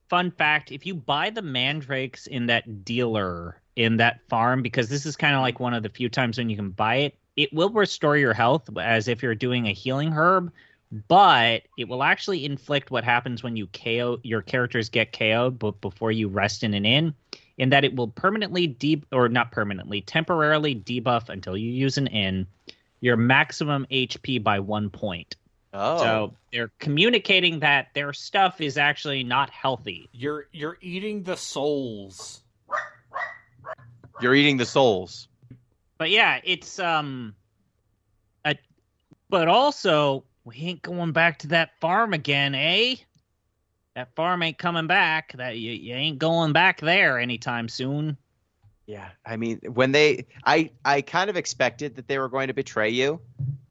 Fun fact, if you buy the mandrakes in that dealer in that farm, because this is kind of like one of the few times when you can buy it, it will restore your health as if you're doing a healing herb, but it will actually inflict what happens when you KO, your characters get KO'd but before you rest in an inn, in that it will temporarily debuff until you use an inn your maximum HP by 1 point. Oh. So they're communicating that their stuff is actually not healthy. You're eating the souls. You're eating the souls. But yeah, it's but also we ain't going back to that farm again, eh? That farm ain't coming back. That you ain't going back there anytime soon. Yeah, I mean, when I kind of expected that they were going to betray you,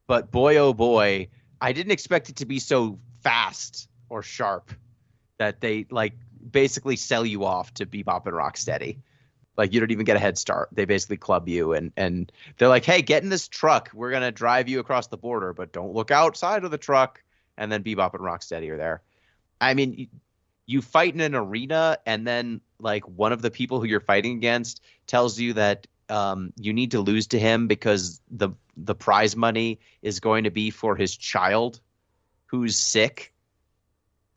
but boy, oh boy, I didn't expect it to be so fast or sharp that they like basically sell you off to Bebop and Rocksteady. Like, you don't even get a head start. They basically club you and they're like, hey, get in this truck. We're going to drive you across the border, but don't look outside of the truck. And then Bebop and Rocksteady are there. I mean, you fight in an arena, and then like one of the people who you're fighting against tells you that you need to lose to him because the prize money is going to be for his child. who's sick,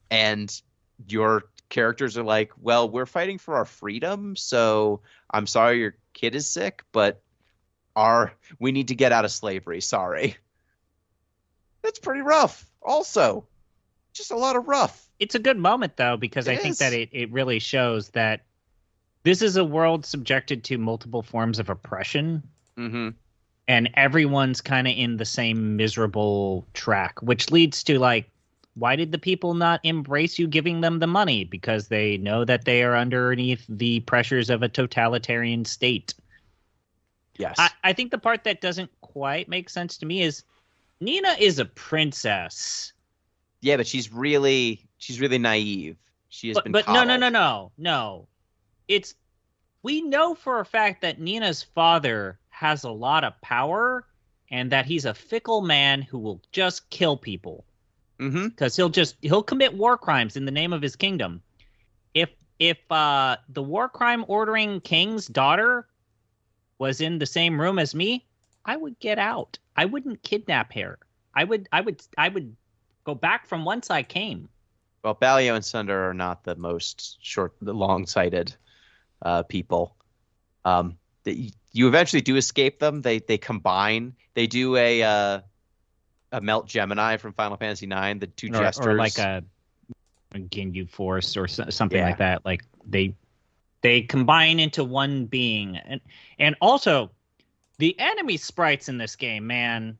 and your characters are like, well, we're fighting for our freedom, so I'm sorry your kid is sick, but we need to get out of slavery. Sorry. That's pretty rough. Also, just a lot of rough. It's a good moment, though, because I think that it really shows that this is a world subjected to multiple forms of oppression. Mm-hmm. And everyone's kind of in the same miserable track, which leads to, like, why did the people not embrace you giving them the money? Because they know that they are underneath the pressures of a totalitarian state. Yes. I think the part that doesn't quite make sense to me is Nina is a princess. Yeah, but she's really naive. She has been But coddled. no. We know for a fact that Nina's father has a lot of power and that he's a fickle man who will just kill people. Mm-hmm. Because he'll commit war crimes in the name of his kingdom. If the war crime ordering king's daughter was in the same room as me, I would get out. I wouldn't kidnap her. I would go back from whence I came. Well, Balio and Sunder are not the most long-sighted people. You eventually do escape them. They combine. They do a Melt Gemini from Final Fantasy IX. The two jesters, or like a Ginyu Force or something like that. Like they combine into one being, and also the enemy sprites in this game, man.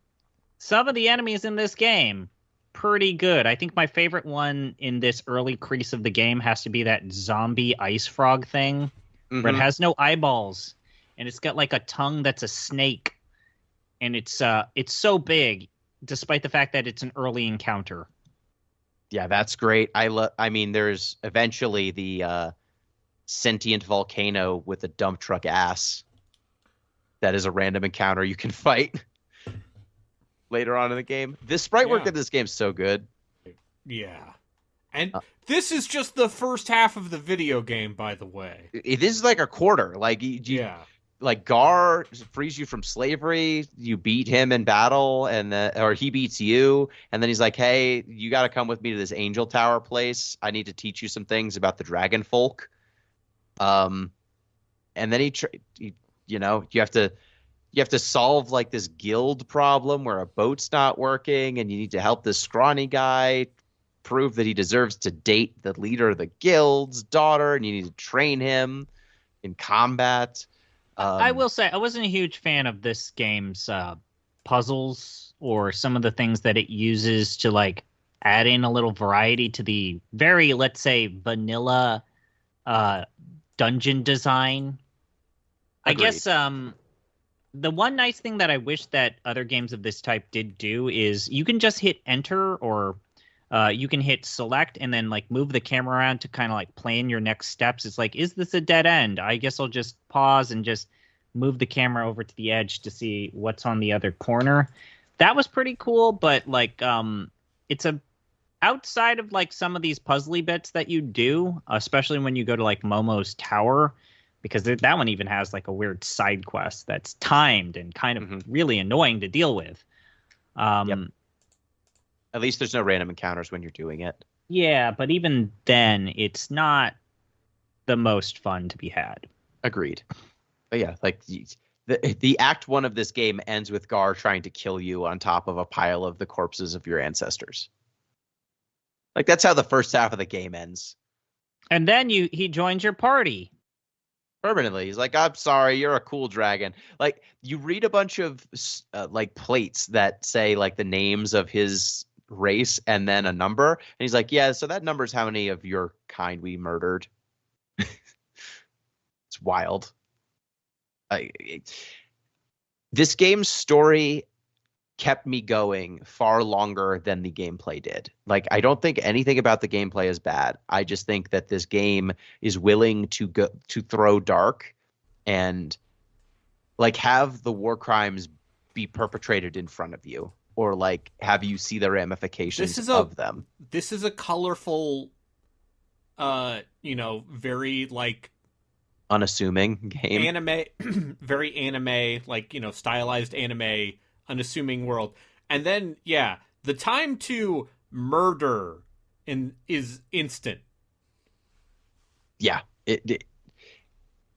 Some of the enemies in this game, pretty good. I think my favorite one in this early crease of the game has to be that zombie ice frog thing, where it has no eyeballs, and it's got like a tongue that's a snake, and it's so big, despite the fact that it's an early encounter. Yeah, that's great. I mean, there's eventually the sentient volcano with a dump truck ass. That is a random encounter you can fight later on in the game. This sprite work in this game is so good. Yeah. And this is just the first half of the video game, by the way. This is like a quarter. Like, like Gar frees you from slavery. You beat him in battle, or he beats you, and then he's like, "Hey, you got to come with me to this Angel Tower place. I need to teach you some things about the Dragon Folk." And then you have to solve like this guild problem where a boat's not working, and you need to help this scrawny guy prove that he deserves to date the leader of the guild's daughter, and you need to train him in combat. I will say I wasn't a huge fan of this game's puzzles or some of the things that it uses to like add in a little variety to the very, let's say, vanilla dungeon design. Agreed. I guess the one nice thing that I wish that other games of this type did do is you can just hit enter, or you can hit select and then like move the camera around to kind of like plan your next steps. It's like, is this a dead end? I guess I'll just pause and just move the camera over to the edge to see what's on the other corner. That was pretty cool, but like it's outside of like some of these puzzly bits that you do, especially when you go to like Momo's tower, because that one even has like a weird side quest that's timed and kind of really annoying to deal with. At least there's no random encounters when you're doing it. Yeah, but even then, it's not the most fun to be had. Agreed. But yeah, like the act one of this game ends with Gar trying to kill you on top of a pile of the corpses of your ancestors. Like, that's how the first half of the game ends. And then he joins your party. Permanently. He's like, I'm sorry, you're a cool dragon. Like, you read a bunch of like plates that say like the names of his race and then a number, and he's like, yeah, so that number's how many of your kind we murdered. It's wild. This game's story kept me going far longer than the gameplay did. Like, I don't think anything about the gameplay is bad. I just think that this game is willing to throw dark and like have the war crimes be perpetrated in front of you, or like have you see the ramifications of them. This is a colorful, very like unassuming game. Anime, very anime, like, stylized anime, unassuming world. And then, yeah, the time to murder is instant. Yeah,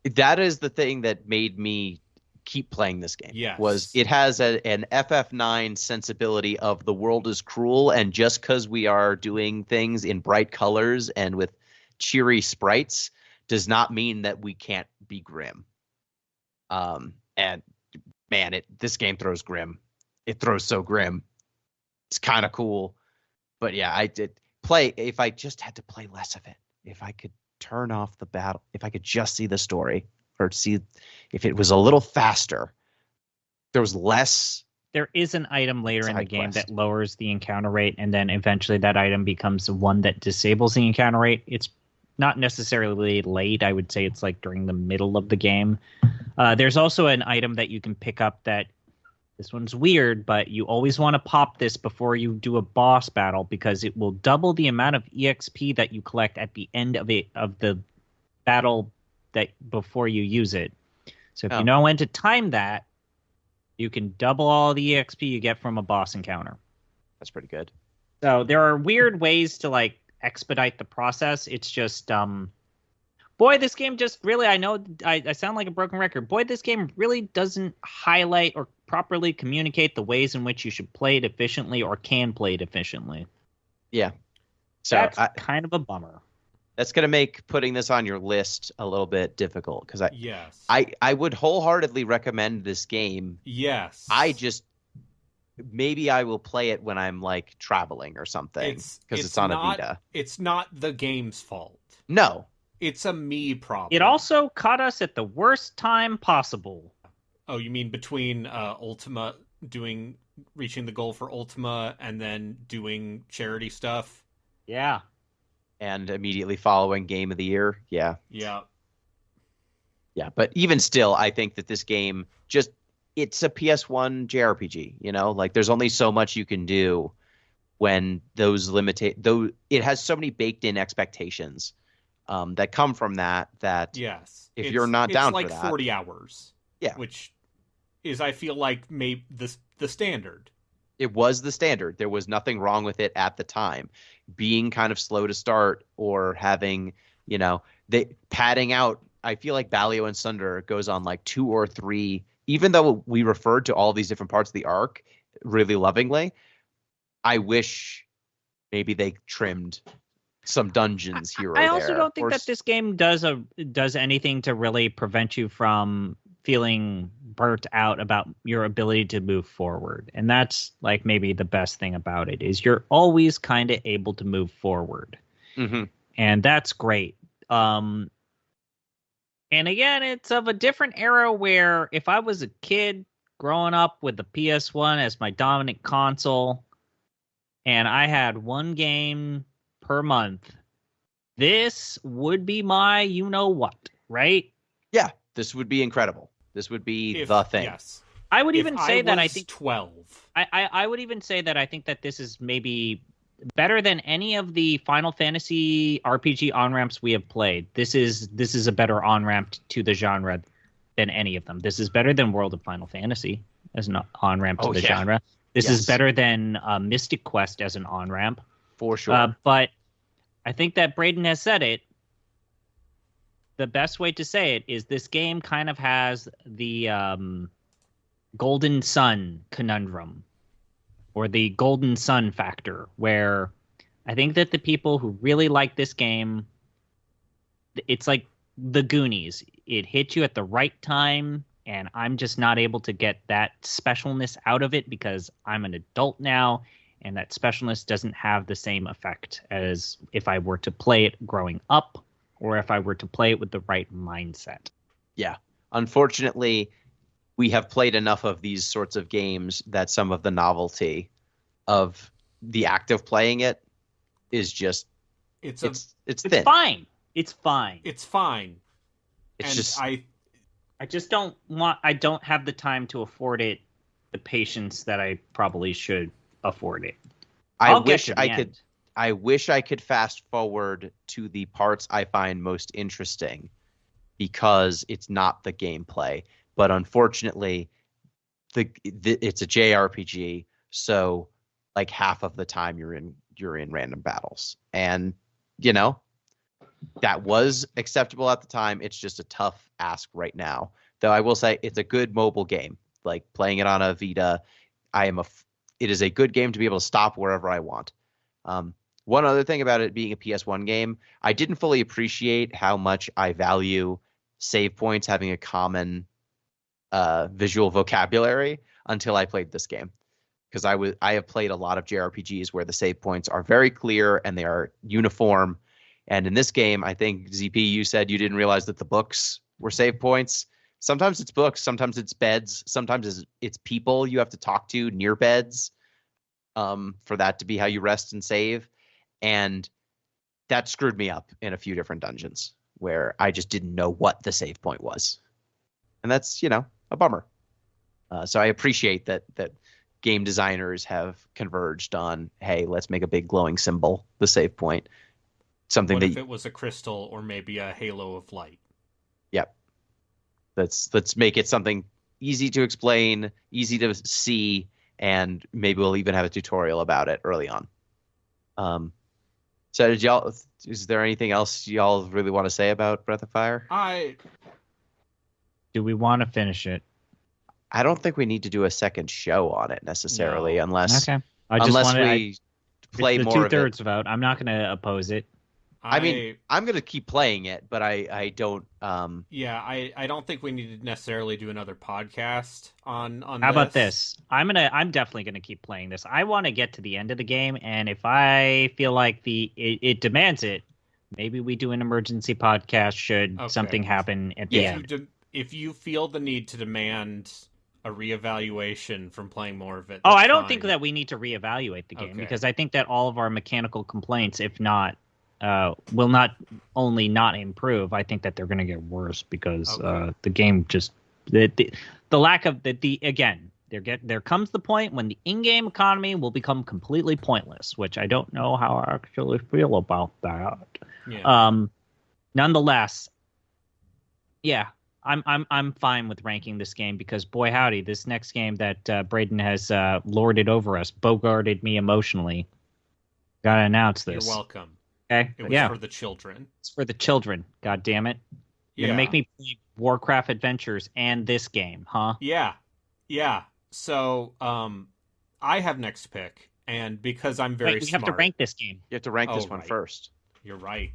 that is the thing that made me keep playing this game. Yes. Was it has an FF9 sensibility of the world is cruel, and just because we are doing things in bright colors and with cheery sprites does not mean that we can't be grim. And man, this game throws grim. It throws so grim. It's kind of cool. But yeah, I did play. If I just had to play less of it, if I could turn off the battle, if I could just see the story, or see if it was a little faster, there was less. There is an item later in the side game quest. that lowers the encounter rate, and then eventually that item becomes the one that disables the encounter rate. It's not necessarily late. I would say it's like during the middle of the game. There's also an item that you can pick up that, this one's weird, but you always want to pop this before you do a boss battle, because it will double the amount of EXP that you collect at the end of the battle that before you use it. So if you know when to time that, you can double all the EXP you get from a boss encounter. That's pretty good. So there are weird ways to like expedite the process. It's just boy, this game just really, I know I sound like a broken record. Boy, this game really doesn't highlight or properly communicate the ways in which you should play it efficiently or can play it efficiently. Yeah. So That's kind of a bummer. that's going to make putting this on your list a little bit difficult, because Yes. I would wholeheartedly recommend this game. Yes. Maybe I will play it when I'm like traveling or something, because it's on a Vita. It's not the game's fault. No. It's a me problem. It also caught us at the worst time possible. Oh, you mean between Ultima reaching the goal for Ultima and then doing charity stuff? Yeah. And immediately following Game of the Year. Yeah. Yeah. Yeah. But even still, I think that this game it's a PS1 JRPG, like there's only so much you can do when those though it has so many baked in expectations that come from that Yes. if you're not down for it's that. like 40 hours. Yeah. Which is, I feel like, maybe the standard. It was the standard. There was nothing wrong with it at the time. Being kind of slow to start, or having, they padding out. I feel like Balio and Sunder goes on like 2 or 3, even though we referred to all these different parts of the arc really lovingly. I wish maybe they trimmed some dungeons here or there. I also don't think that this game does anything to really prevent you from feeling burnt out about your ability to move forward. And that's like maybe the best thing about it, is you're always kind of able to move forward. Mm-hmm. And that's great. And again, it's of a different era where if I was a kid growing up with the PS1 as my dominant console and I had one game per month, this would be my you-know-what, right? Yeah, this would be incredible. This would be the thing. Yes. I would even say that I was think 12. I would even say that I think that this is maybe better than any of the Final Fantasy RPG on-ramps we have played. This is a better on-ramp to the genre than any of them. This is better than World of Final Fantasy as an on-ramp to the genre. This is better than Mystic Quest as an on-ramp. For sure. But I think that Braden has said it. The best way to say it is this game kind of has the Golden Sun conundrum, or the Golden Sun factor, where I think that the people who really like this game, it's like the Goonies. It hit you at the right time, and I'm just not able to get that specialness out of it because I'm an adult now, and that specialness doesn't have the same effect as if I were to play it growing up, or if I were to play it with the right mindset. Yeah. Unfortunately, we have played enough of these sorts of games that some of the novelty of the act of playing it is just it's thin. It's fine. It's fine. It's fine. It's and just I don't have the time to afford it, the patience that I probably should afford it. I wish I could fast forward to the parts I find most interesting, because it's not the gameplay. But unfortunately, it's a JRPG, so like half of the time you're in you're in random battles. And, that was acceptable at the time. It's just a tough ask right now. Though I will say it's a good mobile game. Like playing it on a Vita, it is a good game to be able to stop wherever I want. One other thing about it being a PS1 game, I didn't fully appreciate how much I value save points having a common visual vocabulary until I played this game. Because I have played a lot of JRPGs where the save points are very clear and they are uniform. And in this game, I think, ZP, you said you didn't realize that the books were save points. Sometimes it's books, sometimes it's beds, sometimes it's people you have to talk to near beds for that to be how you rest and save. And that screwed me up in a few different dungeons where I just didn't know what the save point was. And that's, a bummer. So I appreciate that game designers have converged on, hey, let's make a big glowing symbol, the save point. Something what that if it was a crystal or maybe a halo of light? Yep. Let's make it something easy to explain, easy to see, and maybe we'll even have a tutorial about it early on. So is there anything else y'all really want to say about Breath of Fire? Do we want to finish it? I don't think we need to do a second show on it necessarily, unless we play it's the more of it. 2/3 vote. I'm not going to oppose it. I mean, I'm going to keep playing it, but I don't. I don't think we need to necessarily do another podcast on. How about this? I'm definitely gonna keep playing this. I want to get to the end of the game, and if I feel like it demands it, maybe we do an emergency podcast should something happen at the end. If you feel the need to demand a reevaluation from playing more of it. I don't think that we need to reevaluate the game because I think that all of our mechanical complaints, if not. Will not only not improve. I think that they're going to get worse because the game just the lack of the again there comes the point when the in-game economy will become completely pointless, which I don't know how I actually feel about that. Yeah. Nonetheless, yeah, I'm fine with ranking this game because boy howdy, this next game that Braden has lorded over us, bogarted me emotionally. Gotta announce this. You're welcome. Okay. It was for the children. It's for the children. God damn it. You're going to make me play Warcraft Adventures and this game, huh? Yeah. So, I have next pick, and because I'm very smart... we have to rank this game. You have to rank this one first. You're right.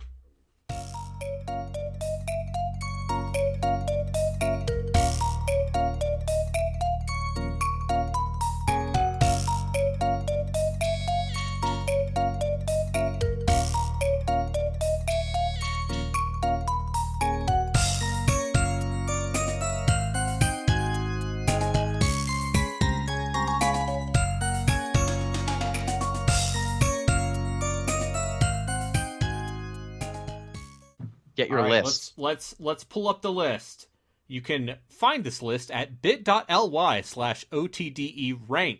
Get your list. Let's pull up the list. You can find this list at bit.ly/OTDErank.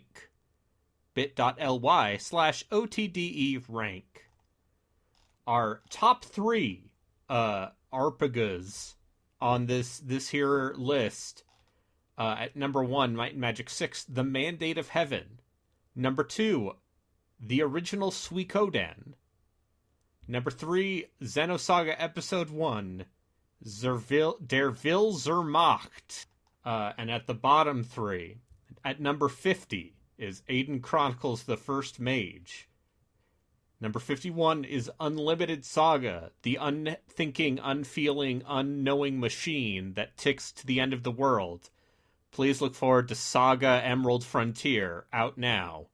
bit.ly/OTDErank. Our top 3 RPGs on this here list. At number 1, Might and Magic 6, The Mandate of Heaven. Number 2, the original Suikoden. Number 3, Xenosaga Episode 1, Der Wilzermacht. And at the bottom 3, at number 50, is Aiden Chronicles the First Mage. Number 51 is Unlimited Saga, the unthinking, unfeeling, unknowing machine that ticks to the end of the world. Please look forward to Saga Emerald Frontier, out now.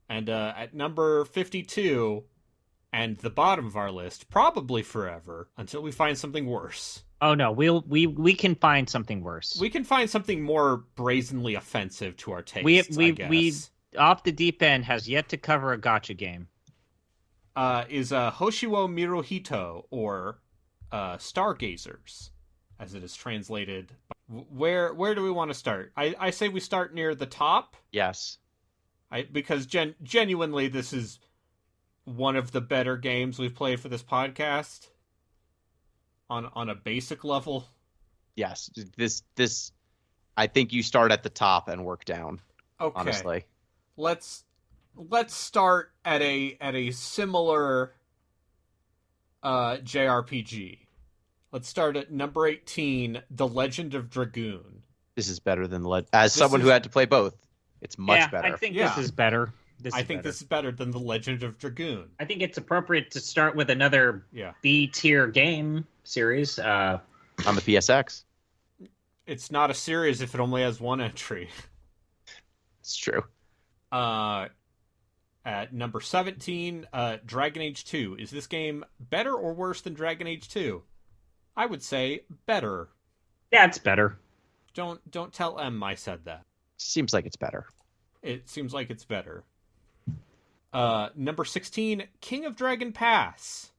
And at number 52... and the bottom of our list, probably forever, until we find something worse. Oh no, we can find something worse. We can find something more brazenly offensive to our tastes. We Off the Deep End has yet to cover a gacha game. Is Hoshiwo Mirohito, or Stargazers, as it is translated. Where do we want to start? I say we start near the top. Yes. Because genuinely, this is one of the better games we've played for this podcast on a basic level. Yes, this I think you start at the top and work down. Okay. Honestly. Let's let's start at a similar JRPG. Let's start at number 18, The Legend of Dragoon. This is better than someone who had to play both. It's much better. I think this is better. This is better than The Legend of Dragoon. I think it's appropriate to start with another B tier game series. On the PSX. It's not a series if it only has one entry. It's true. At number 17, Dragon Age 2. Is this game better or worse than Dragon Age 2? I would say better. Yeah, it's better. Don't tell M I said that. Seems like it's better. It seems like it's better. Number 16, King of Dragon Pass.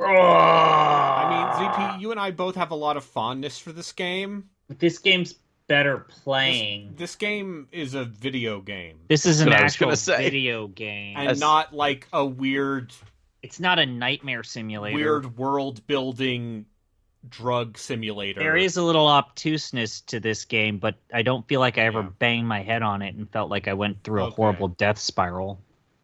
I mean, ZP, you and I both have a lot of fondness for this game. This game's better playing. This game is a video game. This is an actual video game. And not like a weird... It's not a nightmare simulator. Weird world-building drug simulator. There is a little obtuseness to this game, but I don't feel like I ever banged my head on it and felt like I went through a horrible death spiral.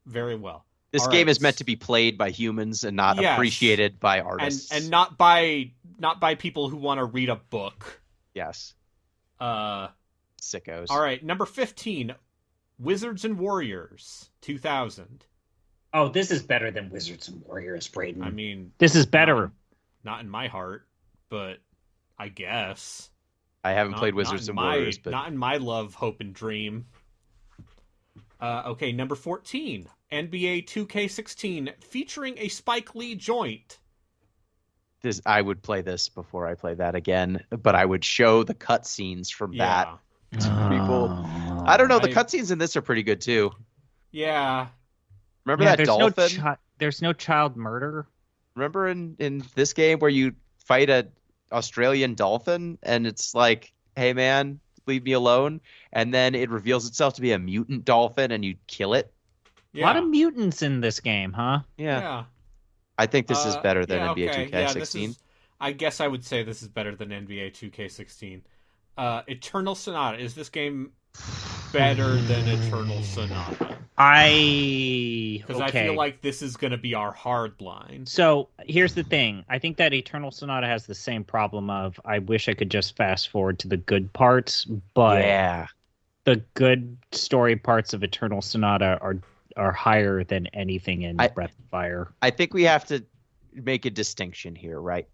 Very well. This game is meant to be played by humans and not appreciated by artists. And not by people who want to read a book. Yes. Sickos. All right, number 15, Wizards and Warriors 2000. Oh, this is better than Wizards and Warriors, Braden. I mean... This is better. Not in my heart, but I guess. I haven't played Wizards and Warriors, but... Not in my love, hope, and dream. Okay, number 14, NBA 2K16, featuring a Spike Lee joint. I would play this before I play that again, but I would show the cutscenes from that to people. I don't know, the cutscenes in this are pretty good, too. Yeah. Remember that dolphin? There's no child murder. Remember in this game where you fight a Australian dolphin and it's like, hey man, leave me alone, and then it reveals itself to be a mutant dolphin and you kill it? Yeah. A lot of mutants in this game, huh? Yeah. I think this is better than NBA 2K16. I guess I would say this is better than NBA 2K16. Eternal Sonata. Is this game better than Eternal Sonata? Because I feel like this is going to be our hard line. So here's the thing. I think that Eternal Sonata has the same problem of I wish I could just fast forward to the good parts, but the good story parts of Eternal Sonata are higher than anything in Breath of Fire. I think we have to make a distinction here, right?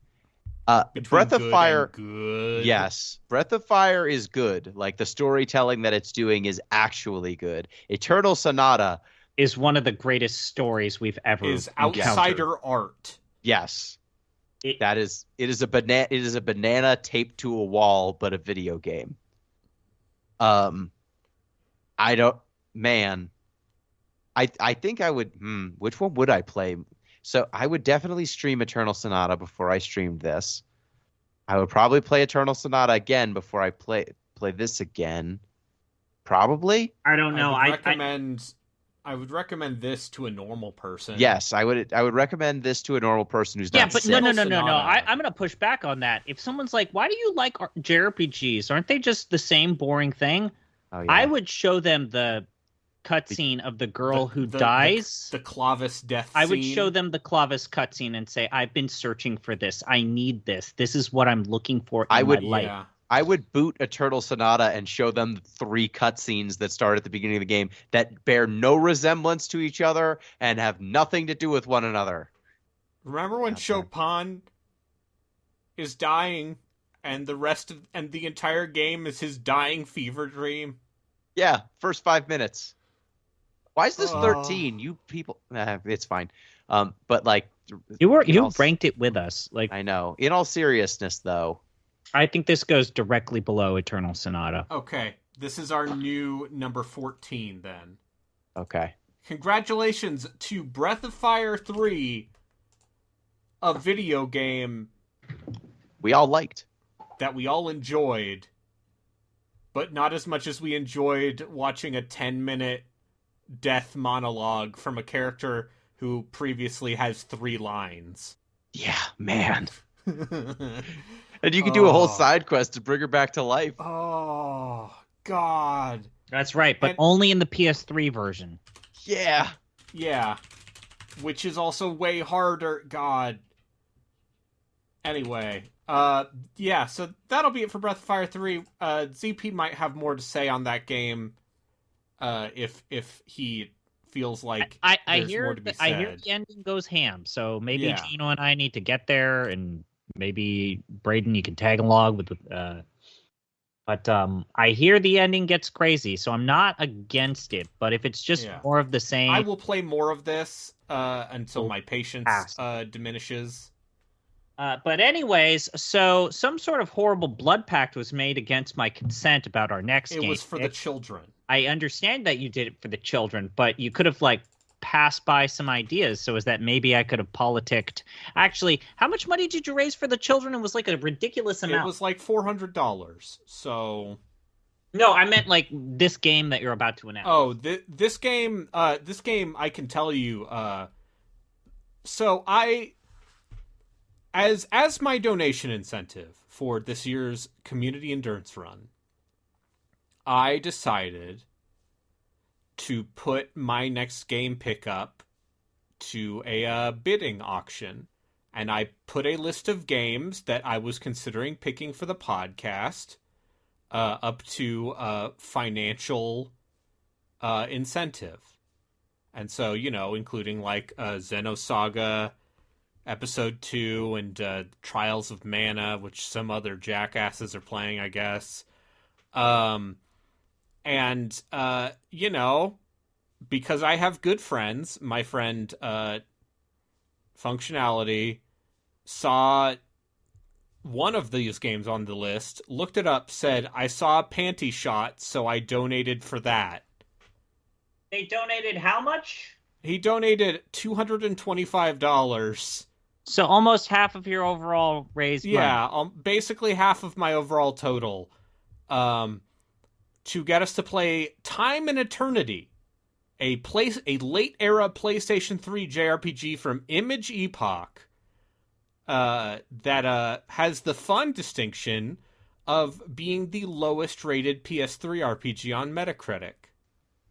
Breath of Fire, yes. Breath of Fire is good. Like, the storytelling that it's doing is actually good. Eternal Sonata is one of the greatest stories we've ever outsider art. Yes. It is a banana taped to a wall, but a video game. I think I would which one would I play? So I would definitely stream Eternal Sonata before I streamed this. I would probably play Eternal Sonata again before I play this again. Probably. I don't know. I would recommend this to a normal person. Yes, I would recommend this to a normal person who's not. Yeah, but no. I'm going to push back on that. If someone's like, "Why do you like JRPGs? Aren't they just the same boring thing?" Oh, yeah. I would show them the cutscene of the girl who dies. The Clavis death scene. I would show them the Clavis cutscene and say, I've been searching for this. I need this. This is what I'm looking for in my life. Yeah. I would boot Eternal Sonata and show them the 3 cutscenes that start at the beginning of the game that bear no resemblance to each other and have nothing to do with one another. Remember when Chopin is dying and the entire game is his dying fever dream? Yeah, first 5 minutes. Why is this 13? You people, it's fine. But like you ranked it with us. Like, I know. In all seriousness, though, I think this goes directly below Eternal Sonata. Okay, this is our new number 14 then. Okay. Congratulations to Breath of Fire 3, a video game we all liked, that we all enjoyed, but not as much as we enjoyed watching a 10-minute death monologue from a character who previously has 3 lines. Yeah, man. And you can do a whole side quest to bring her back to life. Oh, God. That's right, but only in the PS3 version. Yeah. Yeah. Which is also way harder. God. Anyway, yeah, so that'll be it for Breath of Fire 3. ZP might have more to say on that game, if he feels like there's more to be said. I hear the ending goes ham, so maybe Yeah. Gino and I need to get there, and maybe Braden, you can tag along with. But I hear the ending gets crazy, so I'm not against it. But if it's just more of the same, I will play more of this until my patience diminishes. But anyways, so some sort of horrible blood pact was made against my consent about our next game. It was for the children. I understand that you did it for the children, but you could have passed by some ideas. So is that maybe I could have politicked? Actually, how much money did you raise for the children? It was a ridiculous amount. It was $400. So no, I meant this game that you're about to announce. Oh, this game I can tell you. So as my donation incentive for this year's community endurance run, I decided to put my next game pickup to a bidding auction, and I put a list of games that I was considering picking for the podcast up to financial incentive. And so, including Xenosaga Episode 2 and Trials of Mana, which some other jackasses are playing, I guess. Because I have good friends, my friend Functionality saw one of these games on the list, looked it up, said, I saw Panty Shot, so I donated for that. They donated how much? He donated $225. So almost half of your overall raised money. Yeah, basically half of my overall total. To get us to play Time and Eternity, a late era PlayStation 3 JRPG from Image Epoch, that has the fun distinction of being the lowest rated PS3 RPG on Metacritic.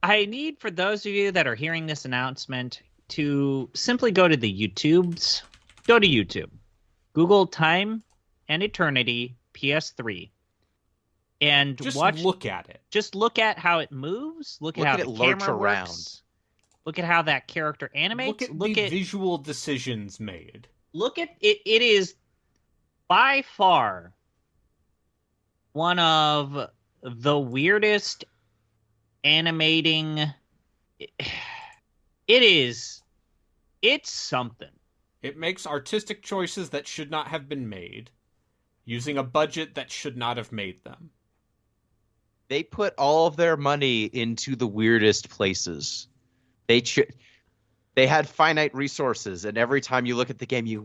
I need, for those of you that are hearing this announcement, to simply go to the YouTubes. Go to YouTube. Google Time and Eternity PS3. And just watch. Look at it. Just look at how it moves. Look at how the camera works. Look at how that character animates. Look at the visual decisions made. Look at it. It is by far one of the weirdest animating. It's something. It makes artistic choices that should not have been made, using a budget that should not have made them. They put all of their money into the weirdest places. They had finite resources, and every time you look at the game, you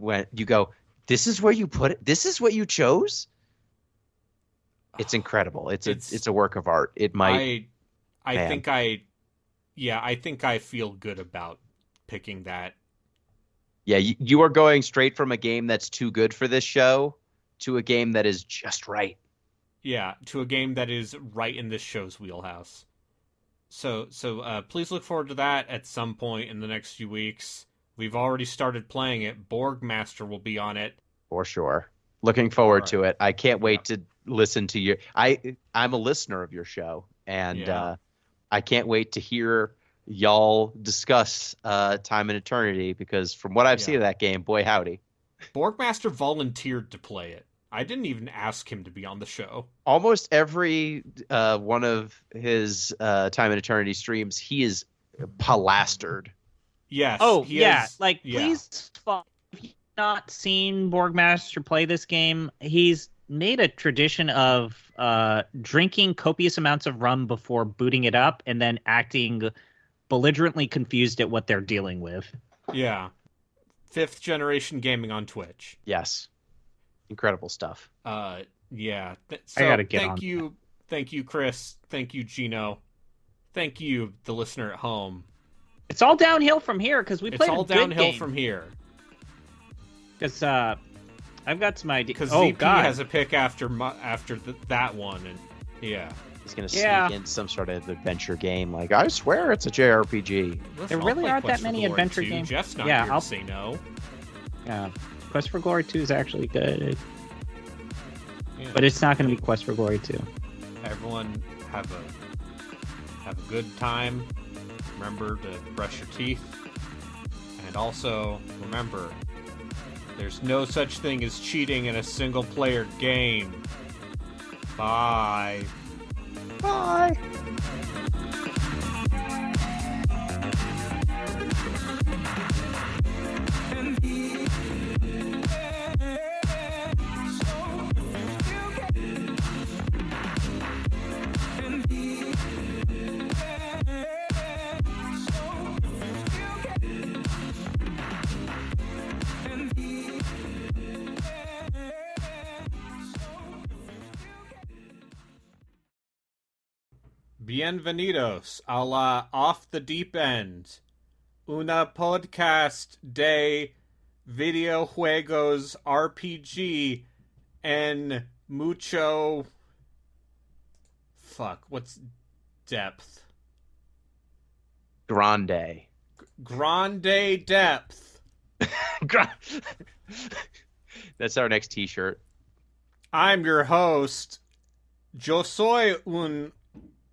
go, "This is where you put it. This is what you chose." It's incredible. It's a work of art. It might. I think I feel good about picking that. Yeah, you are going straight from a game that's too good for this show to a game that is just right. Yeah, to a game that is right in this show's wheelhouse. So please look forward to that at some point in the next few weeks. We've already started playing it. Borgmaster will be on it. For sure. Looking forward to it. I can't wait to listen to your... I'm a listener of your show, and I can't wait to hear y'all discuss Time and Eternity, because from what I've seen of that game, boy howdy. Borgmaster volunteered to play it. I didn't even ask him to be on the show. Almost every one of his Time and Eternity streams, he is plastered. Yes. Oh, yeah. Please, if you've not seen Borgmaster play this game, he's made a tradition of drinking copious amounts of rum before booting it up and then acting belligerently confused at what they're dealing with. Yeah. 5th generation gaming on Twitch. Yes. Incredible stuff. Yeah. I gotta get on. Thank you, Chris. Thank you, Gino. Thank you, the listener at home. It's all downhill from here because we played a good game. It's all downhill from here. Because I've got some ideas. Because ZP has a pick after that one, and yeah. He's gonna sneak Yeah. in some sort of adventure game. Like, I swear it's a JRPG. Listen, There I'll really play aren't that Quest for many Glory adventure 2. games. Jeff's not Yeah, here I'll- to say no. Yeah, Quest for Glory 2 is actually good, Yeah. but it's not going to be Quest for Glory 2. Everyone have a good time. Remember to brush your teeth. And also, remember, there's no such thing as cheating in a single-player game. Bye. Bye. Bienvenidos a la Off the Deep End, una podcast de videojuegos RPG en mucho... Fuck, what's depth? Grande. Grande depth. That's our next T-shirt. I'm your host. Yo soy un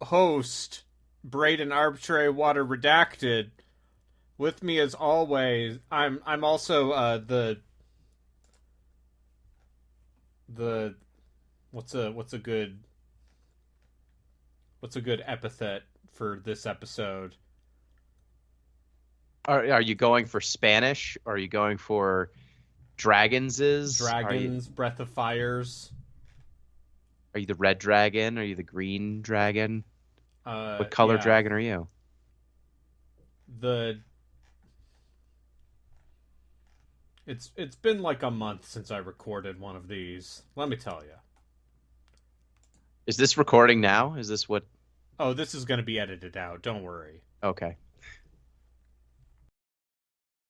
host. Braden Arbitrary Water Redacted. With me as always, I'm also the what's a good epithet for this episode? Are you going for Spanish? Or are you going for Dragons? Dragons, Breath of Fires. Are you the red dragon? Are you the green dragon? What color yeah, dragon are you? It's been like a month since I recorded one of these. Let me tell you. Is this recording now? Is this what? Oh, this is going to be edited out. Don't worry. Okay.